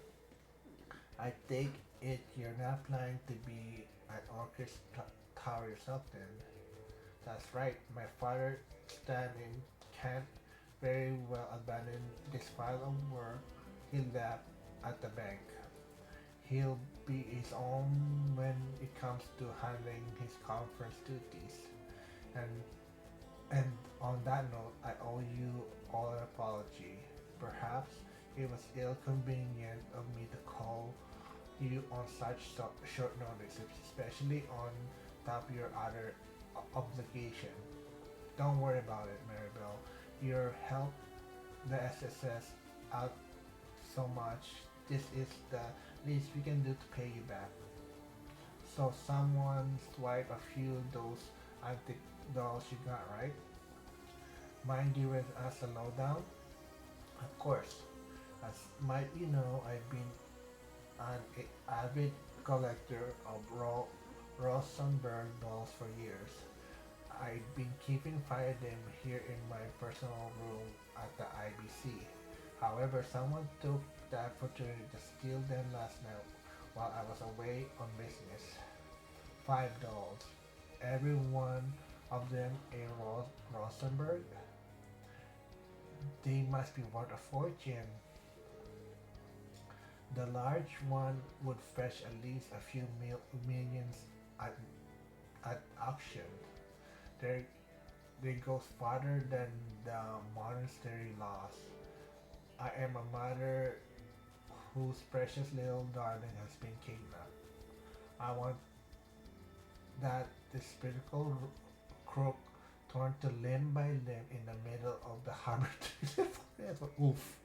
I take it you're not planning to be at Orchid Tower yourself then. That's right. My father standing can't very well abandon this file of work he left at the bank. He'll be his own when it comes to handling his conference duties. And and on that note, I owe you all an apology. Perhaps it was ill-convenient of me to call you on such short notice, especially on top of your other obligation. Don't worry about it, Maribel. You helped the SSS out so much. This is the least we can do to pay you back. So someone swipe a few of those antique dolls you got, right? Mind giving us a lowdown? Of course. As might you know, I've been an avid collector of Rosenberg dolls for years. I've been keeping five of them here in my personal room at the IBC. However, someone took the opportunity to steal them last night while I was away on business. Five dolls. Every one of them a Rosenberg. They must be worth a fortune. The large one would fetch at least a few millions at, at auction. They they go farther than the monastery laws. I am a mother whose precious little darling has been kidnapped. I want that despicable crook torn to limb by limb in the middle of the harbor. Oof.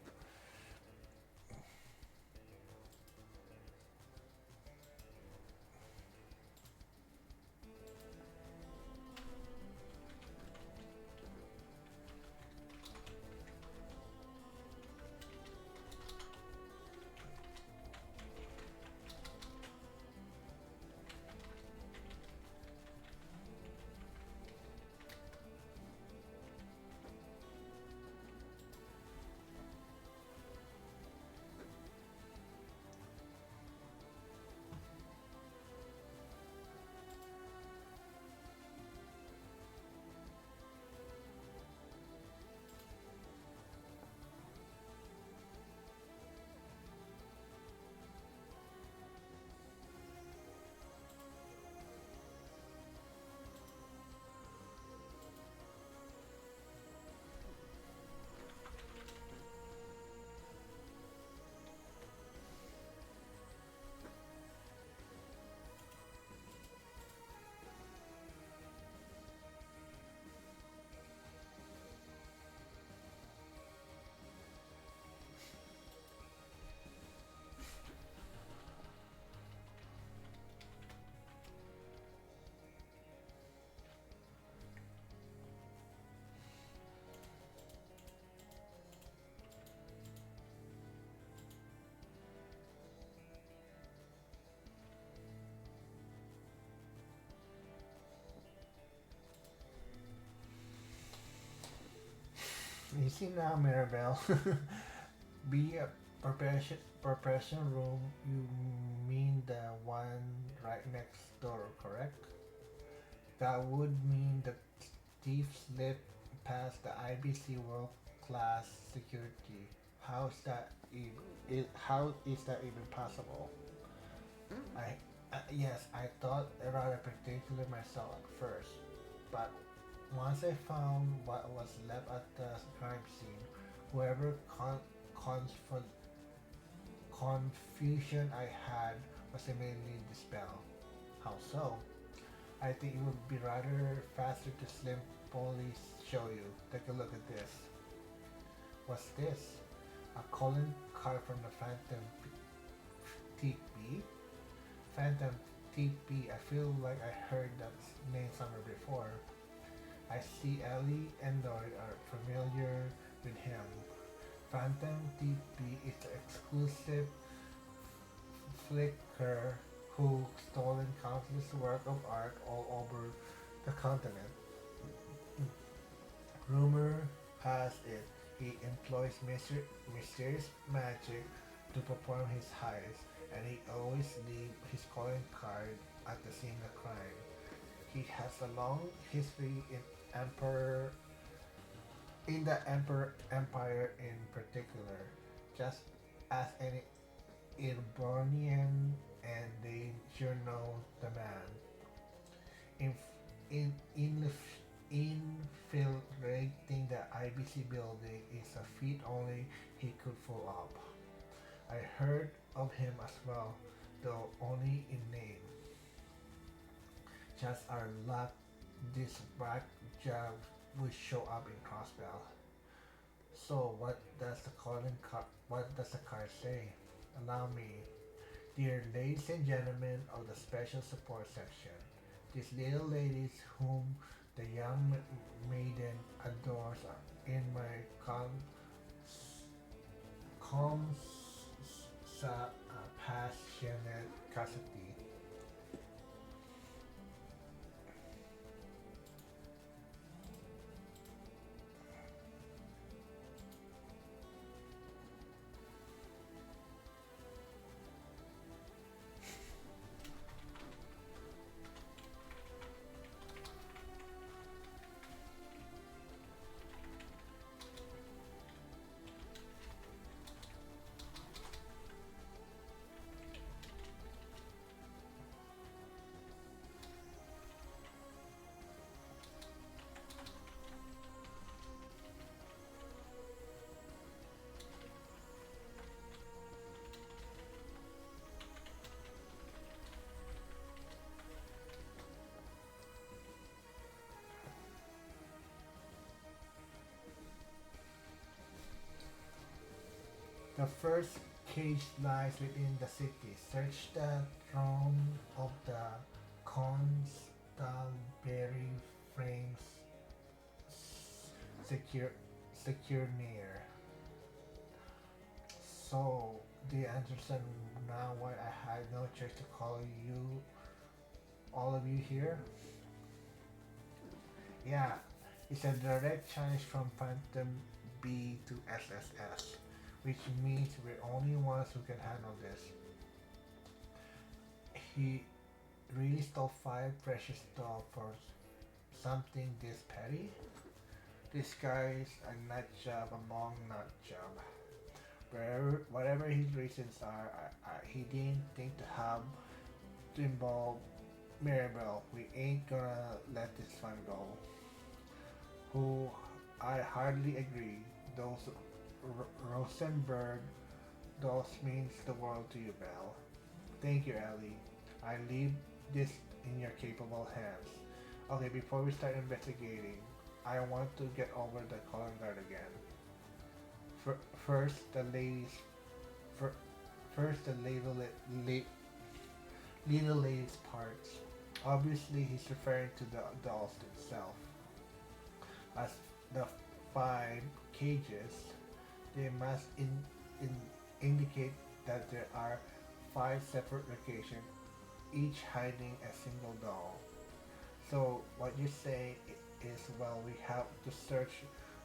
You see now, Maribel. Be a preparation room. You mean the one right next door, correct? That would mean the thief slipped past the IBC world class security. How is that even possible? I yes, I thought rather particular myself at first, but once I found what was left at the crime scene, whoever conf- confusion I had was immediately dispelled. How so? I think it would be rather faster to simply show you. Take a look at this. What's this? A calling card from the Phantom TP? Phantom TP. I feel like I heard that name somewhere before. I see Ellie and Lloyd are familiar with him. Phantom TP is the exclusive flicker who stolen countless work of art all over the continent. Rumor has it he employs mysterious magic to perform his heists, and he always leaves his calling card at the scene of crime. He has a long history Emperor in the Emperor Empire in particular, just as any Irbornian, and they sure know the man. In, in infiltrating the IBC building is a feat only he could pull up. I heard of him as well, though only in name. Just our luck, this black job will show up in Crossbell. So what does the card say? Allow me, dear ladies and gentlemen of the special support section, these little ladies whom the young maiden adores are in my passionate custody. The first cage lies within the city. Search the throne of the constabulary frames secure secure near. So do you understand now why I had no choice to call you all of you here? Yeah, it's a direct challenge from Phantom B to SSS, which means we're only ones who can handle this. He really stole five precious dolls for something this petty? This guy's a nut job among nut job. Whatever his reasons are, he didn't think to have to involve Maribel. We ain't gonna let this one go. Who I hardly agree. Those Rosenberg dolls means the world to you, Belle. Thank you, Ellie. I leave this in your capable hands. Okay, before we start investigating, I want to get over the calling guard again. First, the ladies. Fir- First, the little ladies parts. Obviously, he's referring to the dolls themselves. As the five cages, they must in indicate that there are five separate locations, each hiding a single doll. So what you say is, well, we have to search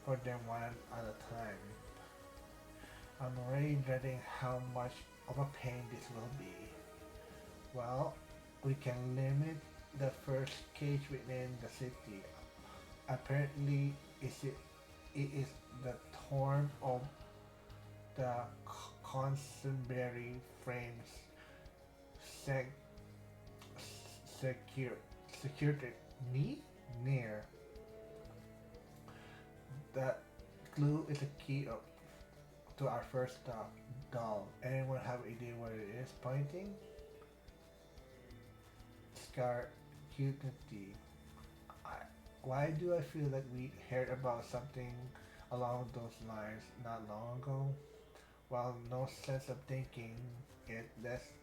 for them one at a time. I'm already dreading how much of a pain this will be. Well, we can limit the first cage within the city. Apparently, it is the torn of the Consonberry frames sec- secure secured me near. That glue is a key to our first doll. Anyone have idea what it is? Pointing? Scar community. I, why do I feel like we heard about something along those lines not long ago? Well, no sense of thinking it.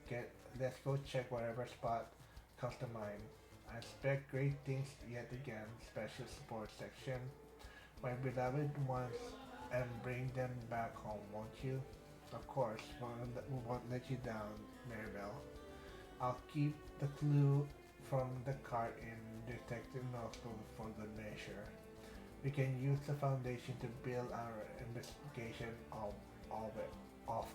Get let's go check whatever spot comes to mind. I expect great things yet again. Special support section. My beloved ones, and bring them back home, won't you? Of course, we won't let you down, Maribel. I'll keep the clue from the cart in Detective Notebook for good measure. We can use the foundation to build our investigation of it off.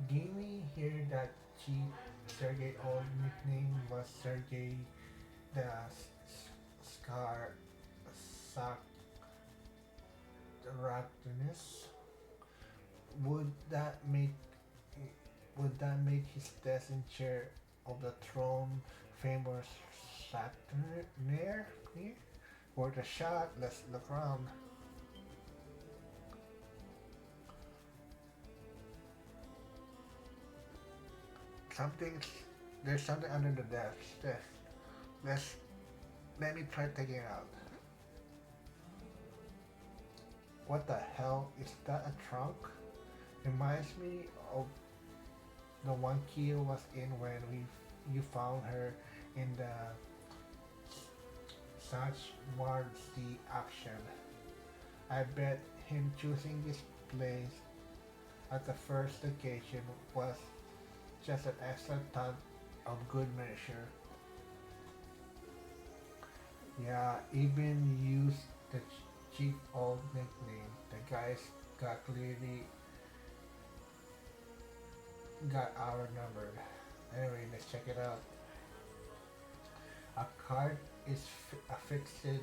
Did we hear that Chief Sergei old nickname was Sergei the Scar Sacratinus? Would that make would that make his desk in chair of the throne famous Saturnaire? Worth a shot. Let's look around. Something. There's something under the desk. Let's let me try taking it out. What the hell is that? A trunk? Reminds me of the one Kyo was in when we you found her in the such Sea action. I bet him choosing this place at the first occasion was just an extra ton of good measure. Yeah, even used the cheap old nickname. The guys clearly got our number. Anyway, let's check it out. A card is affixed to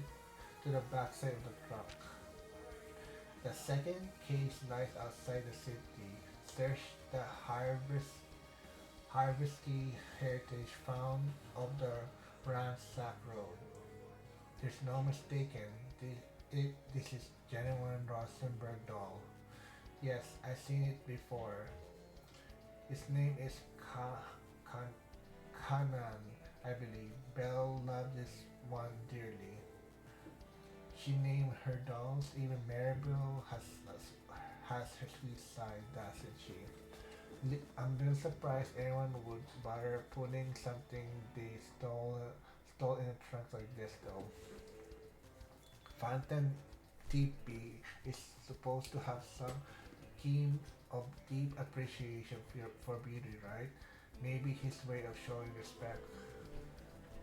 the backside of the truck. The second case lies outside the city. Search the harvesty heritage found of the ransack road. There's no mistaken. This is genuine Rosenberg doll. Yes, I've seen it before. His name is Kanan, I believe. Belle loved this one dearly. She named her dolls. Even Maribel has her sweet side, doesn't she? I'm little surprised anyone would bother putting something they stole in a trunk like this, though. Phantom TP is supposed to have some keen of deep appreciation for beauty, right? Maybe his way of showing respect.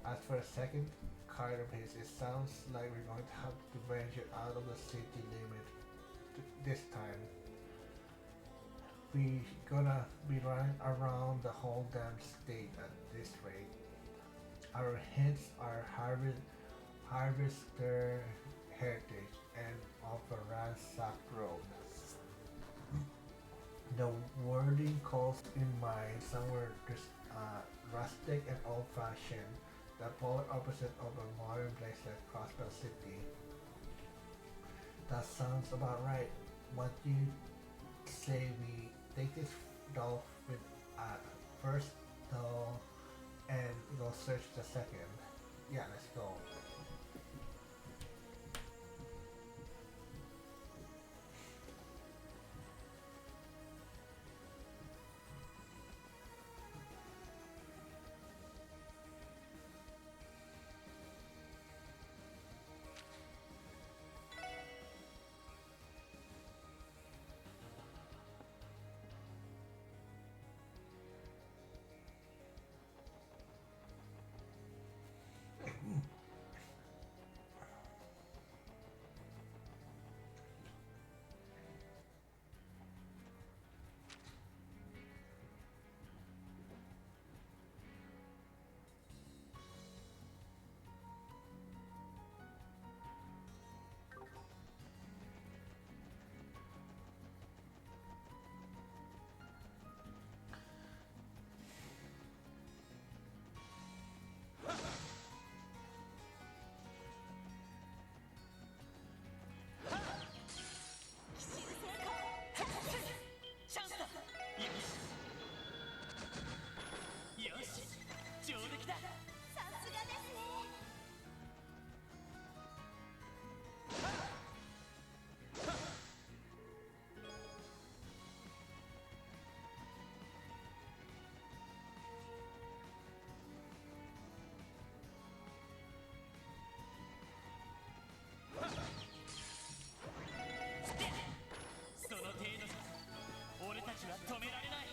As for a second card of his, it sounds like we're going to have to venture out of the city limit this time. We gonna be running around the whole damn state at this rate. Our hints are harvester heritage and of a ransacked road. The wording calls in mind somewhere rustic and old-fashioned, the polar opposite of a modern place like Crossbell City. That sounds about right. What do you say we take this doll with first doll and go search the second? Yeah, let's go. 奇襲成功チャンスチャンスだ。よし上出来だ。さすがですねその程度じゃ俺たちは止められない。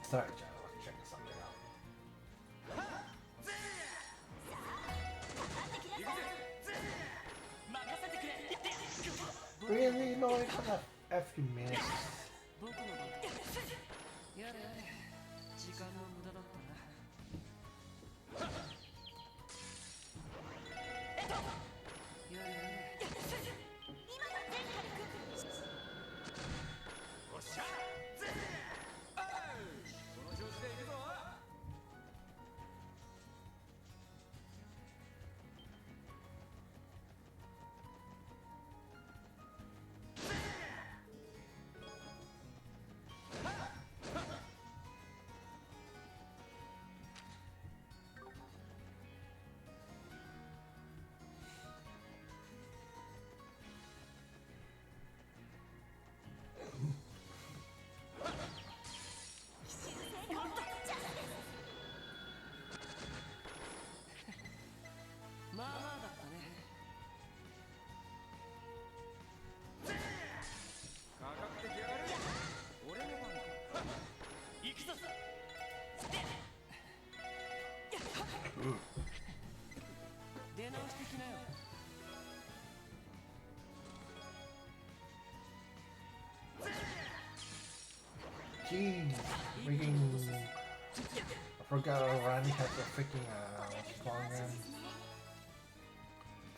Sorry, John, I was checking something out. かかってきなさい任せてくれ。 Really, no, I have a few minutes. 僕の番だ。やれやれ時間の無駄だったな。やれやれ。今の全火力おっしゃこの調子でいくぞ。奇襲成功チャンスですまあまあだったね。かかってきやがれ。俺の番だ。行くぞ。出直してきなよ。 Jeez, freaking. I forgot Randy has a freaking strong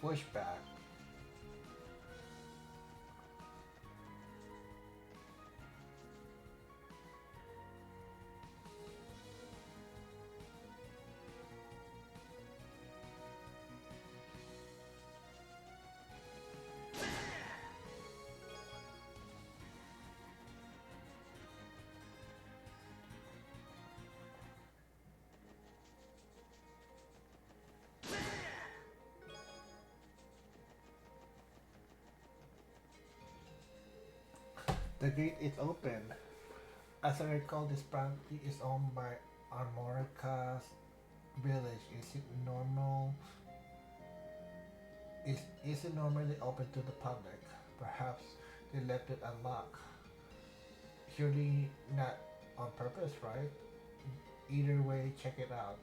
pushback. The gate is open. As I recall, this property is owned by Armorica's village isn't normally open to the public. Perhaps they left it unlocked. Surely not on purpose, right? Either way, check it out.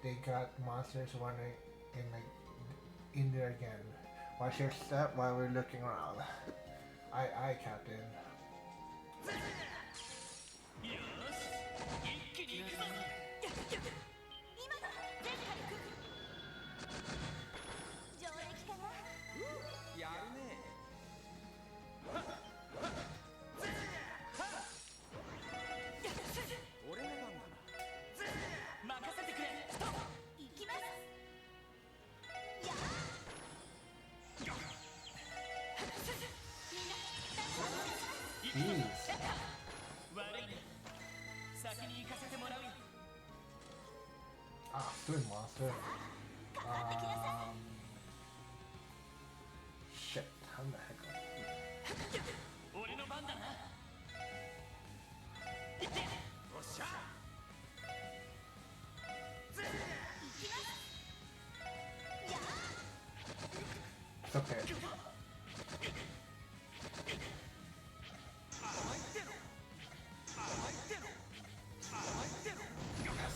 They got monsters wandering in like in there again. Watch your step while we're looking around. Aye, aye, Captain. よし一気に行くぞ。今だゼルカリ君上出来かなやるね。俺の番だな。任せてくれ。行きますやみんな Jeez. 悪いね。先に行かせてもらうよ。 Ah, stupid monster. Shit. How the heck? 俺の番だな。行って。おっしゃ。行きますや It's okay. 甘いっての。甘いっての。甘いっての。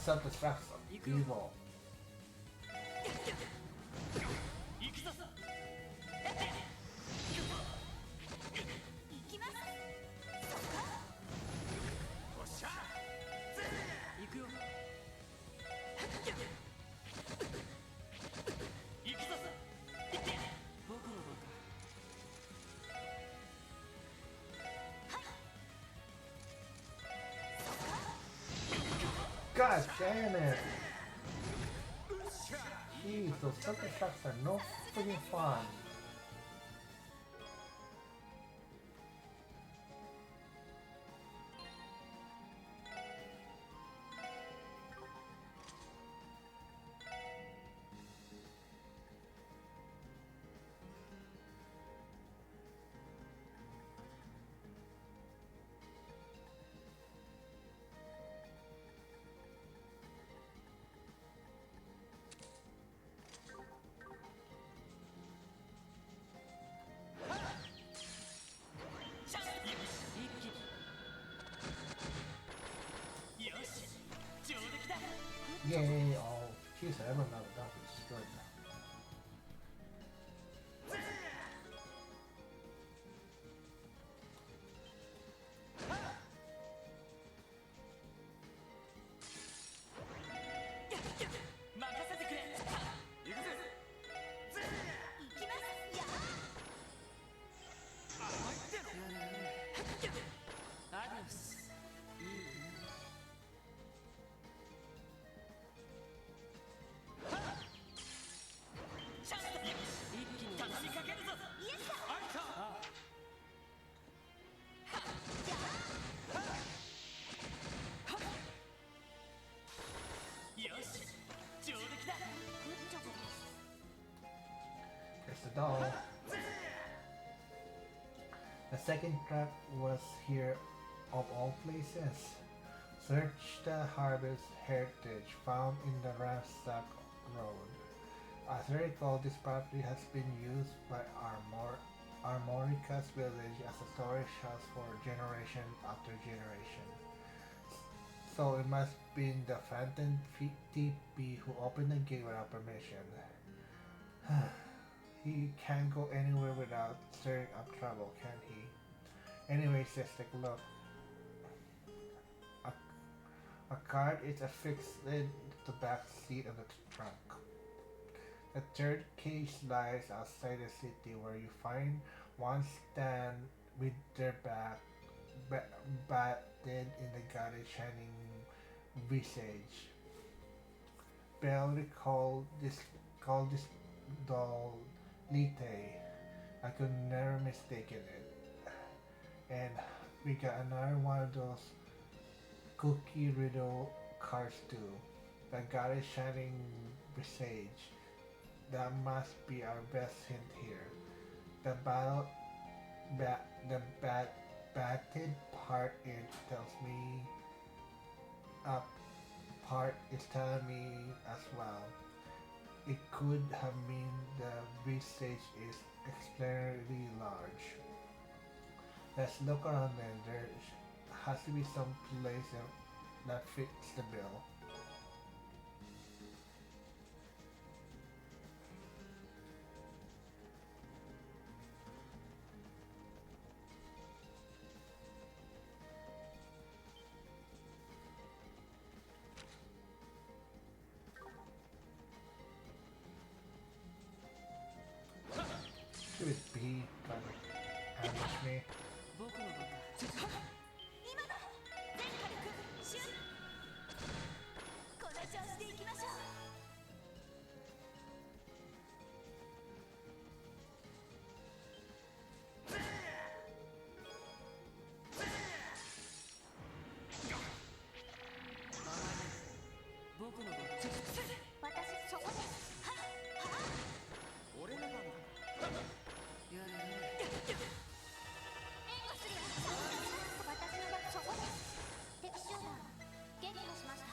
Self-destruct. Evil. 行くぞ。行きますおっしゃ。行くよ。行くぞ。行って。僕の番か。 God damn it! Jeez, those self-destructs are no freaking fun. Yay! Oh, jeez, I don't know that was destroyed. There's the doll. The second trap was here of all places. Search the harvest heritage found in the Ramsack Road. As I recall, this property has been used by Armorica's village as a storage house for generation after generation. So it must have been the Phantom TP who opened the gate without permission. He can't go anywhere without stirring up trouble, can he? Anyways, let's take a look. A card is affixed to the back seat of the trunk. The third case lies outside the city, where you find one stand with their back bathed in the goddess shining visage. Bell called this doll Lite. I could never mistaken it. And we got another one of those cookie riddle cards too. The goddess shining visage. That must be our best hint here. The batted part it tells me part is telling me as well. It could have been the bridge stage is extraordinarily large. Let's look around then. There has to be some place that fits the bill. Should it be trying to ambush me? 僕の番だ。今の全火力シュンこの調子でいきましょう。僕の番だ。私そこですはっはっ俺の番だ。やれやれ。援護するよ私の場そこです敵集団撃破しました。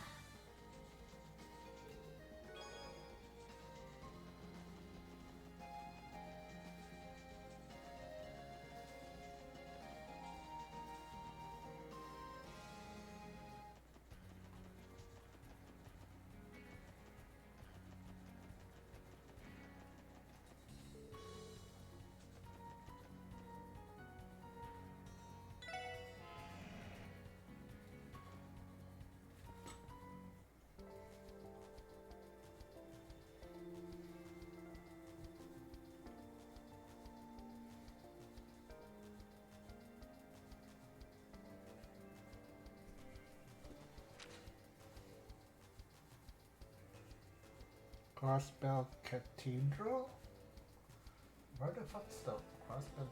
Crossbell Cathedral? Where the fuck's the Crossbell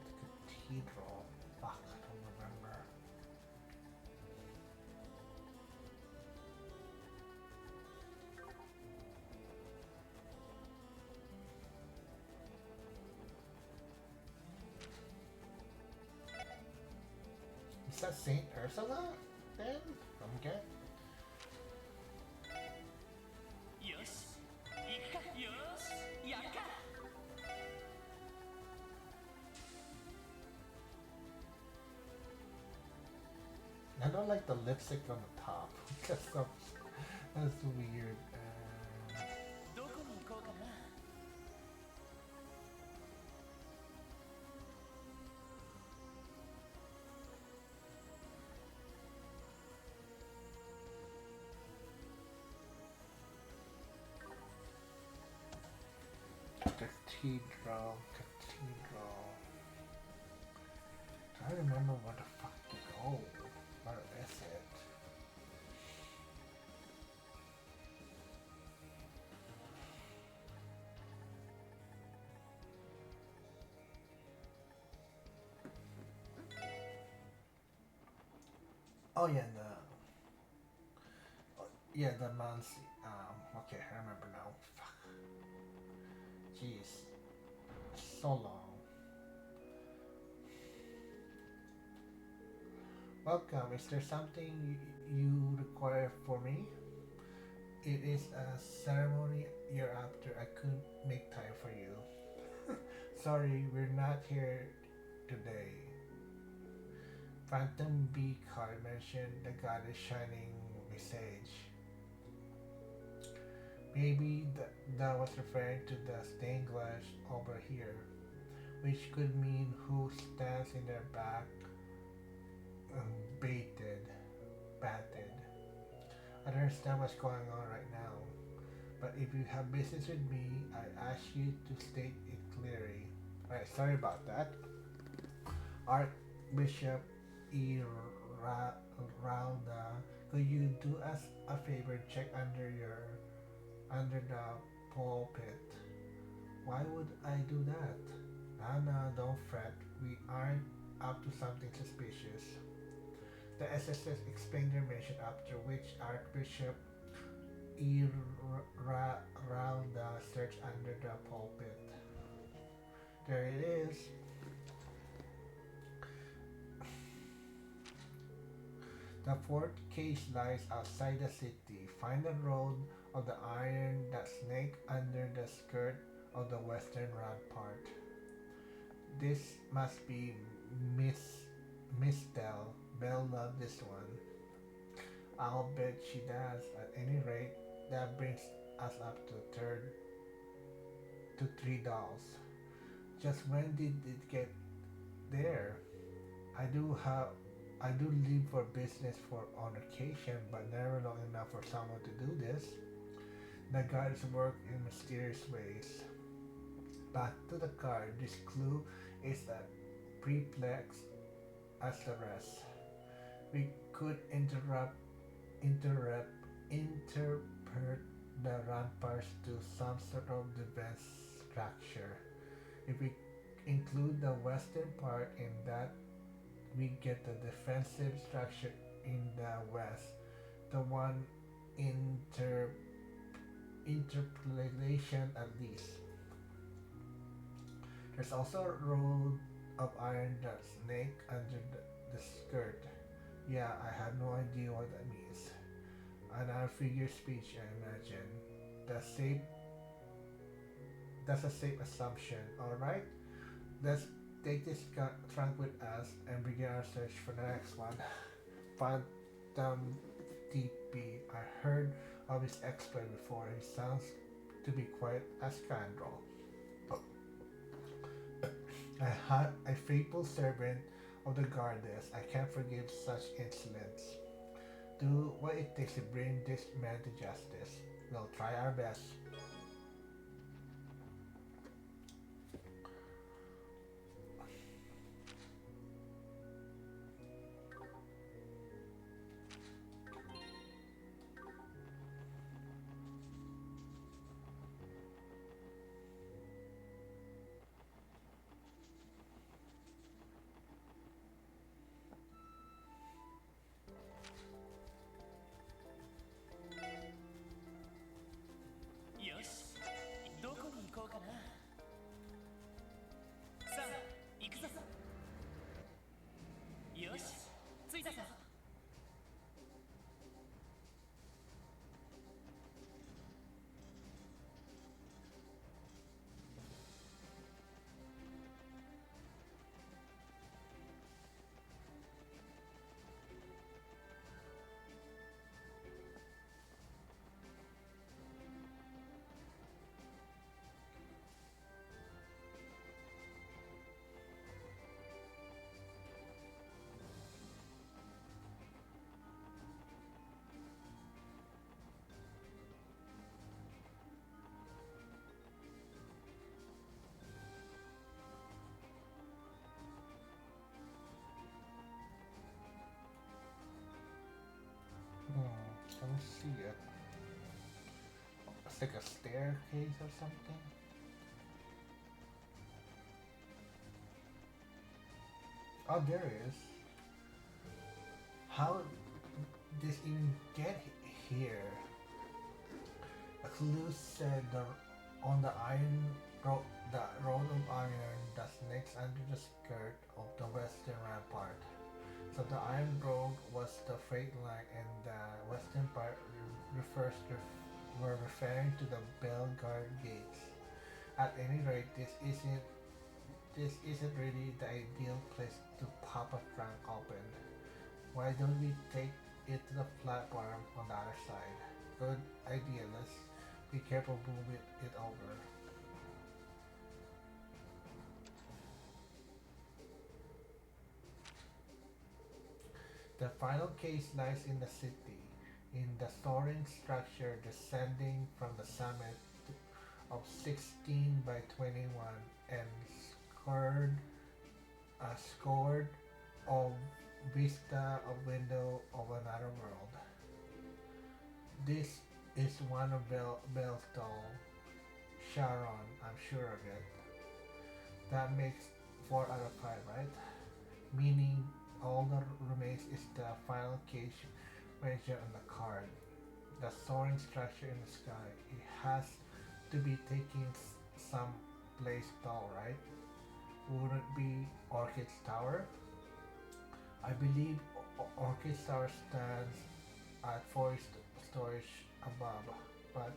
Cathedral? Fuck, I don't remember. Is that Saint Ursula? Then? I'm good. よし。行くか。よし。やるか。I don't like the lipstick on the top. That's weird. どこに行こうかな。Cathedral. I don't remember where the fuck to go. Where is it? Oh yeah, the Mansi. Okay, I remember now. Fuck. Jeez, so long. Welcome. Is there something you require for me? It is a ceremony you're after. I couldn't make time for you. Sorry, we're not here today. Phantom B card mentioned the goddess shining message. Maybe that was referring to the stained glass over here, which could mean who stands in their back baited. I don't understand what's going on right now, but if you have business with me, I ask you to state it clearly. Alright, sorry about that. Archbishop Rauda, could you do us a favor? Check under the pulpit. Why would I do that? Nah, don't fret. We aren't up to something suspicious. The SSS explained their mission, after which Archbishop Rauda searched under the pulpit. There it is. The fourth case lies outside the city. Find the road of the iron that snake under the skirt of the western rampart. This must be Miss Dell. Belle loved this one. I'll bet she does. At any rate, that brings us up to $3. Just when did it get there? I do have I do leave for business for on occasion, but never long enough for someone to do this. The guards work in mysterious ways. Back to the card. This clue is as perplex as the rest. We could interrupt, interpret the ramparts to some sort of defense structure. If we include the western part in that, we get the defensive structure in the west. The one interpolation at least. There's also a road of iron that snake under the skirt. Yeah, I have no idea what that means. Another figure speech, I imagine. That's safe. That's a safe assumption. All right, let's take this trunk with us and begin our search for the next one. Phantom TP. I heard of his exploit before. He sounds to be quite a scoundrel. A faithful servant of the goddess. I can't forgive such insolence. Do what it takes to bring this man to justice. We'll try our best. Let me see it. It's like a staircase or something. Oh, there is. How did this even get here? A clue said on the the road of iron that snakes under the skirt of the western rampart. So the iron road was the freight line, and the western part were referring to the Belgard gates. At any rate, this isn't really the ideal place to pop a trunk open. Why don't we take it to the platform on the other side? Good idea. Let's be careful moving it over. The final case lies in the city, in the soaring structure descending from the summit of 16 by 21 and scored of vista of window of another world. This is one of Belle's doll. Sharon, I'm sure of it. That makes 4 out of 5, right? Meaning all that remains is the final case mentioned on the card. The soaring structure in the sky. It has to be taking some place tall, right? Would it be Orchid's Tower? I believe Orchid's Tower stands at 4 stories above. But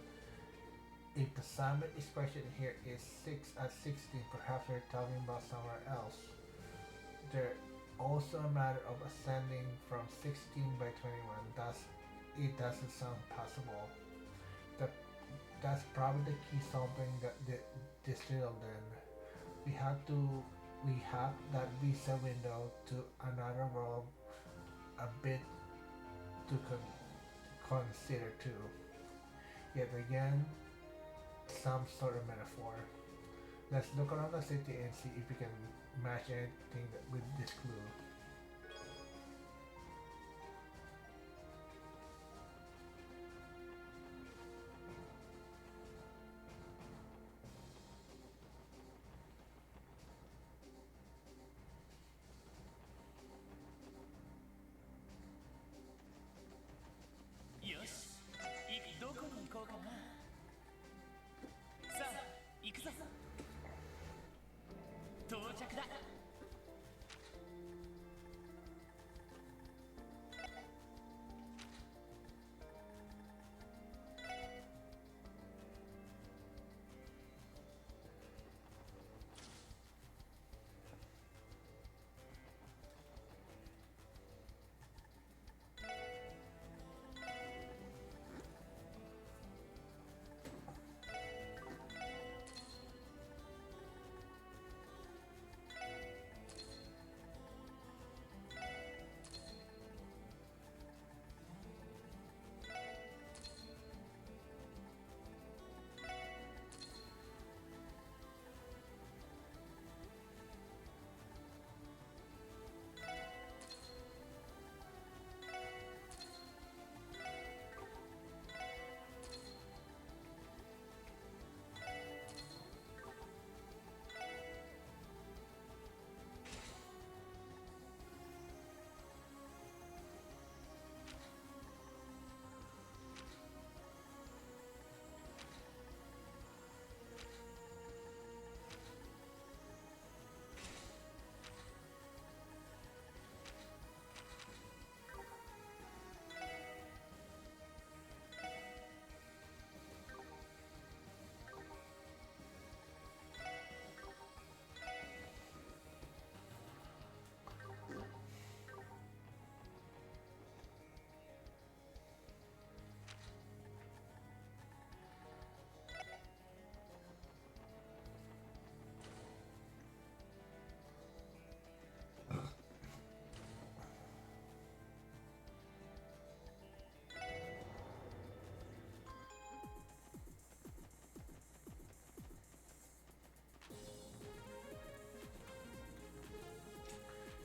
if the summit expression here is 6 at 16, perhaps we're talking about somewhere else. There also a matter of ascending from 16 by 21. Thus, it doesn't sound possible. That, that's probably the key solving this riddle then. We have to we have that visa window to another world a bit to consider too. Yet again, some sort of metaphor. Let's look around the city and see if we can match anything with this clue.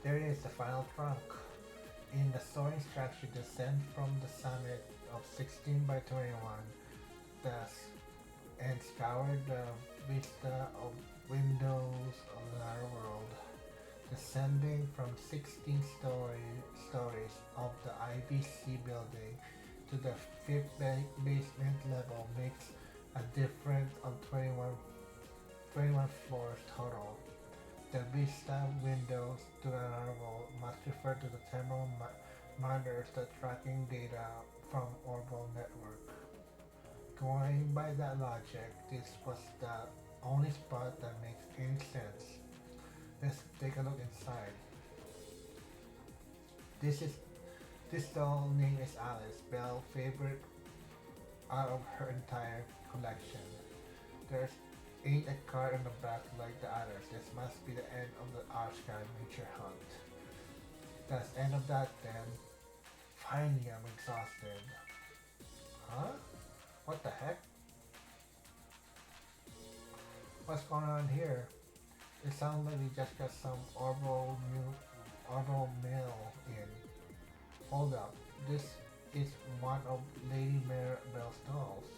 There is the final trunk. In the soaring structure, descend from the summit of 16 by 21, thus, and scour the vista of windows of another world. Descending from 16 stories of the IBC building to the fifth basement level makes a difference of 21 floors total. The vista windows to another world must refer to the temporal monitors that tracking data from orbital network. Going by that logic, this was the only spot that makes any sense. Let's take a look inside. This is this doll name is Alice, Belle's favorite out of her entire collection. There's ain't a card on the back like the others. This must be the end of the Oscar nature hunt. That's end of that then. Finally, I'm exhausted. Huh? What the heck? What's going on here? It sounds like we just got some orbital mail in. Hold up. This is one of Lady Maribel's dolls.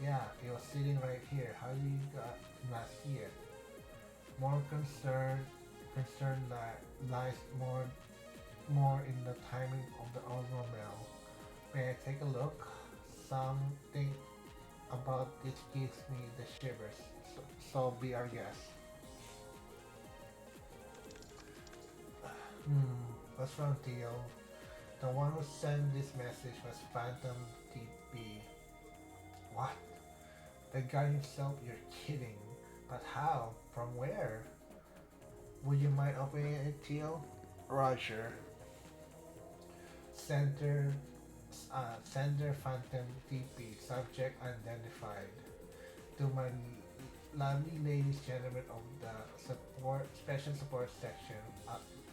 Yeah, it was sitting right here. How do you not see it? More concern lies more in the timing of the orbital mail. May I take a look? Something about this gives me the shivers. So be our guest. What's wrong, Theo? The one who sent this message was Phantom TP. What? The guy himself? You're kidding. But how? From where? Would you mind opening it, Teal? Roger. Center, Sender Phantom TP. Subject unidentified. To my lovely ladies gentlemen of the special support section,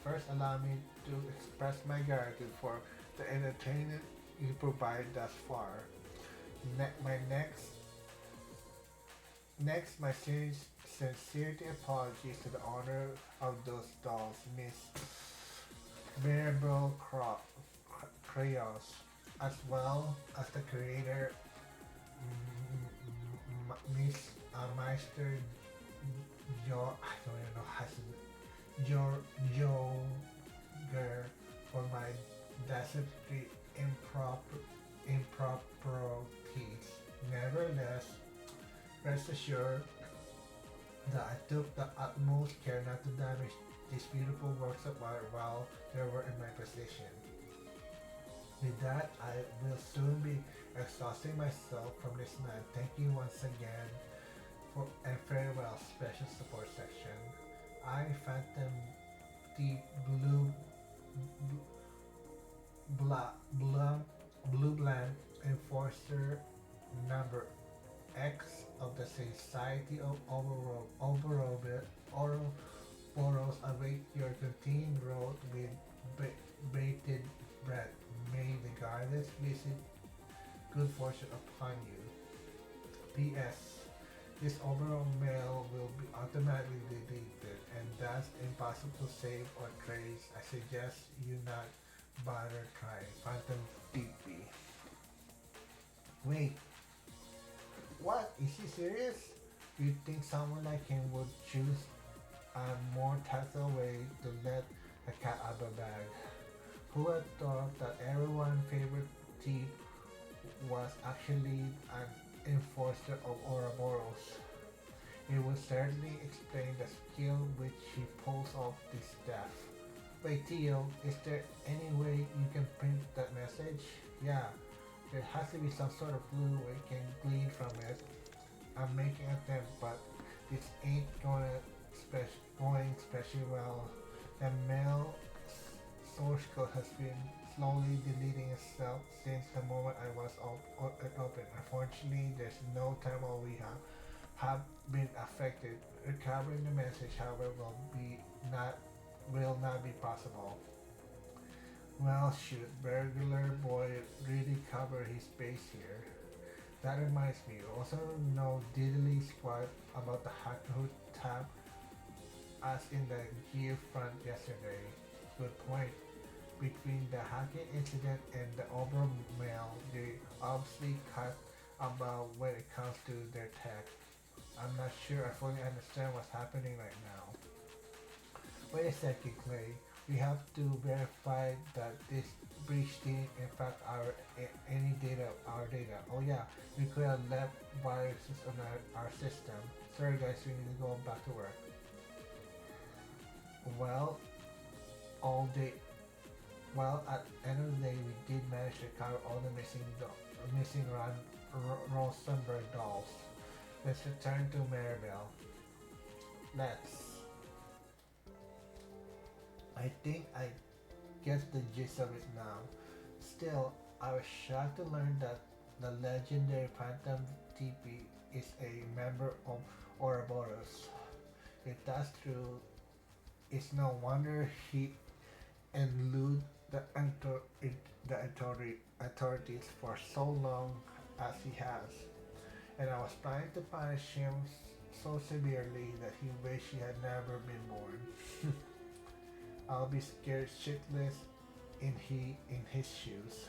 first allow me to express my gratitude for the entertainment you provide thus far. My next, my sincerity apologies to the owner of those dolls, Miss Maribel Crayos, as well as the creator, Miss Meister I don't even know how to Joger, for my deceptively improprieties. Nevertheless, rest assured that I took the utmost care not to damage these beautiful works of art while they were in my possession. With that, I will soon be exhausting myself from this man. Thank you once again and farewell, special support section. I, Phantom the bla, bla, Blue Blank Enforcer number X of the Society of Ouroboros await your continued road with bated breath. May the goddess visit good fortune upon you. P.S. This overall mail will be automatically deleted and thus impossible to save or trace. I suggest you not bother trying. Phantom TP. Wait, what? Is he serious? You'd think someone like him would choose a more tactile way to let a cat out of the bag. Who had thought that everyone's favorite thief was actually an enforcer of Ouroboros? It would certainly explain the skill which he pulls off this stuff. Wait, Theo, is there any way you can print that message? Yeah, there has to be some sort of clue we can glean from it. I'm making an attempt, but this ain't going especially well. The mail source code has been slowly deleting itself since the moment I was open. Unfortunately, there's no time while we have been affected. Recovering the message, however, will not be possible. Well, shoot, burglar boy really covered his base here. That reminds me, we also know diddly squat about the hacker who tapped us in the gear front yesterday. Good point. Between the hacking incident and the overall mail, they obviously cut about when it comes to their tech. I'm not sure I fully understand what's happening right now. Wait a second, Clay. We have to verify that this breach didn't impact our data. Oh yeah, we could have left viruses on our system. Sorry guys, we need to go back to work. Well, all day. Well, at the end of the day, we did manage to recover all the missing Rosenberg dolls. Let's return to Maribel. Let's. I think I get the gist of it now. Still, I was shocked to learn that the legendary Phantom TP is a member of Ouroboros. If that's true, it's no wonder he eluded the authorities for so long as he has. And I was planning to punish him so severely that he wished he had never been born. I'll be scared shitless in his shoes.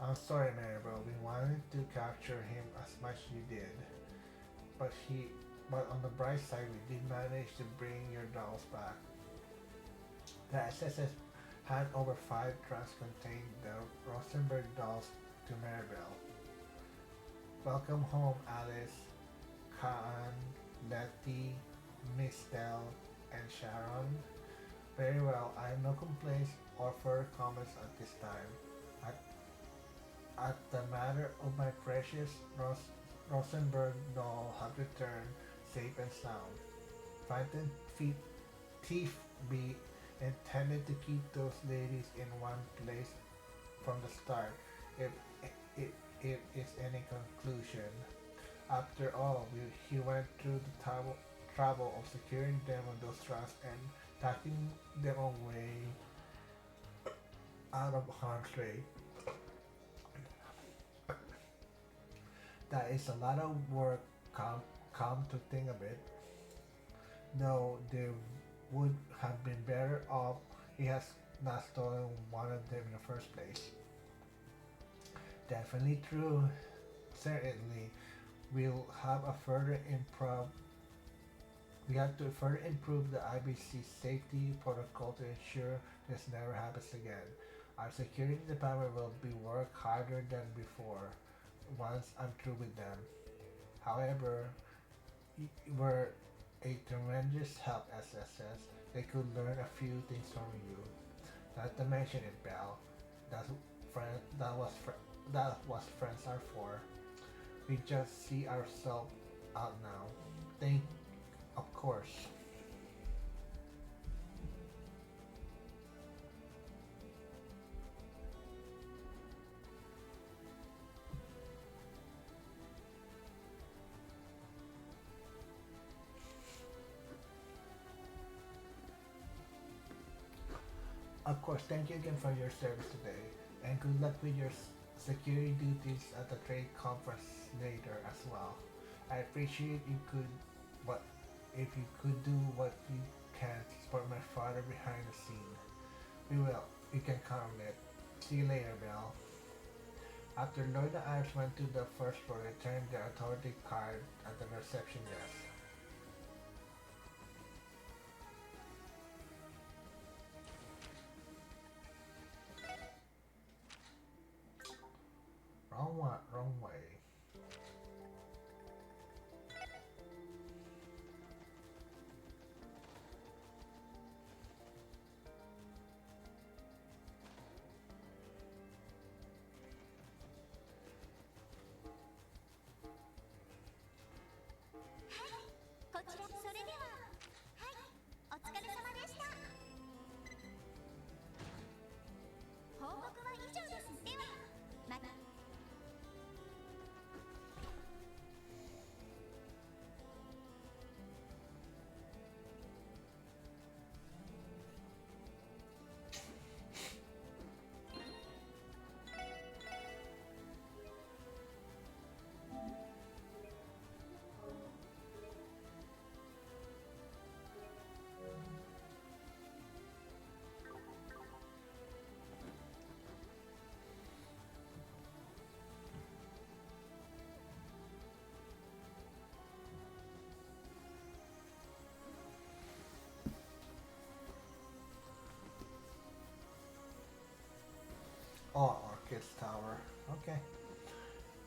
I'm sorry, Maribel. We wanted to capture him as much as you did, but on the bright side, we did manage to bring your dolls back. The SSS had over 5 trucks containing the Rosenberg dolls to Maribel. Welcome home, Alice, Kaan, Letty, Mistel, and Sharon. Very well, I have no complaints or further comments at this time. At the matter of my precious Rosenberg doll have returned safe and sound. Phantom feet thief be intended to keep those ladies in one place from the start, if if it is any conclusion. After all, he went through the trouble of securing them on those trucks and tucking them away out of harm's way. That is a lot of work, come to think of it. Though they would have been better off he has not stolen one of them in the first place. Definitely true. Certainly, we'll have a further improv. We have to further improve the IBC safety protocol to ensure this never happens again. Our security department will be work harder than before once I'm through with them. However, were a tremendous help SSS. They could learn a few things from you. Not to mention it, Belle. That's friend. That was friends are for. We just see ourselves out now. Think, of course. Of course, thank you again for your service today, and good luck with your security duties at the trade conference later as well. I appreciate you could, but if you could do what you can to support my father behind the scene, we will. You can count on it. See you later, Belle. After Lloyd and Ives went to the first floor, they turned their authority card at the reception desk. Wrong one, wrong way. こちらそれでははいお疲れ様でした。報告は以上です。ではまた。Oh, Orchid's Tower. Okay.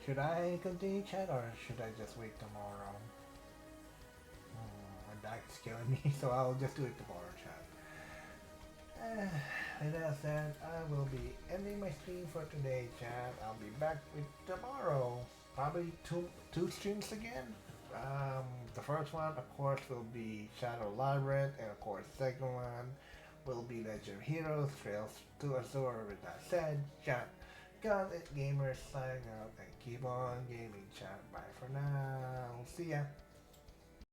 Should I continue chat or should I just wait tomorrow? My back's killing me, so I'll just do it tomorrow, chat. With that said, I will be ending my stream for today, chat. I'll be back with tomorrow. Probably two streams again. The first one, of course, will be Shadow Labyrinth, and of course, the second one will be Legend of Heroes, Trails to Azure. With that said, chat, got it, gamers, signing out, and keep on gaming, chat. Bye for now. See ya.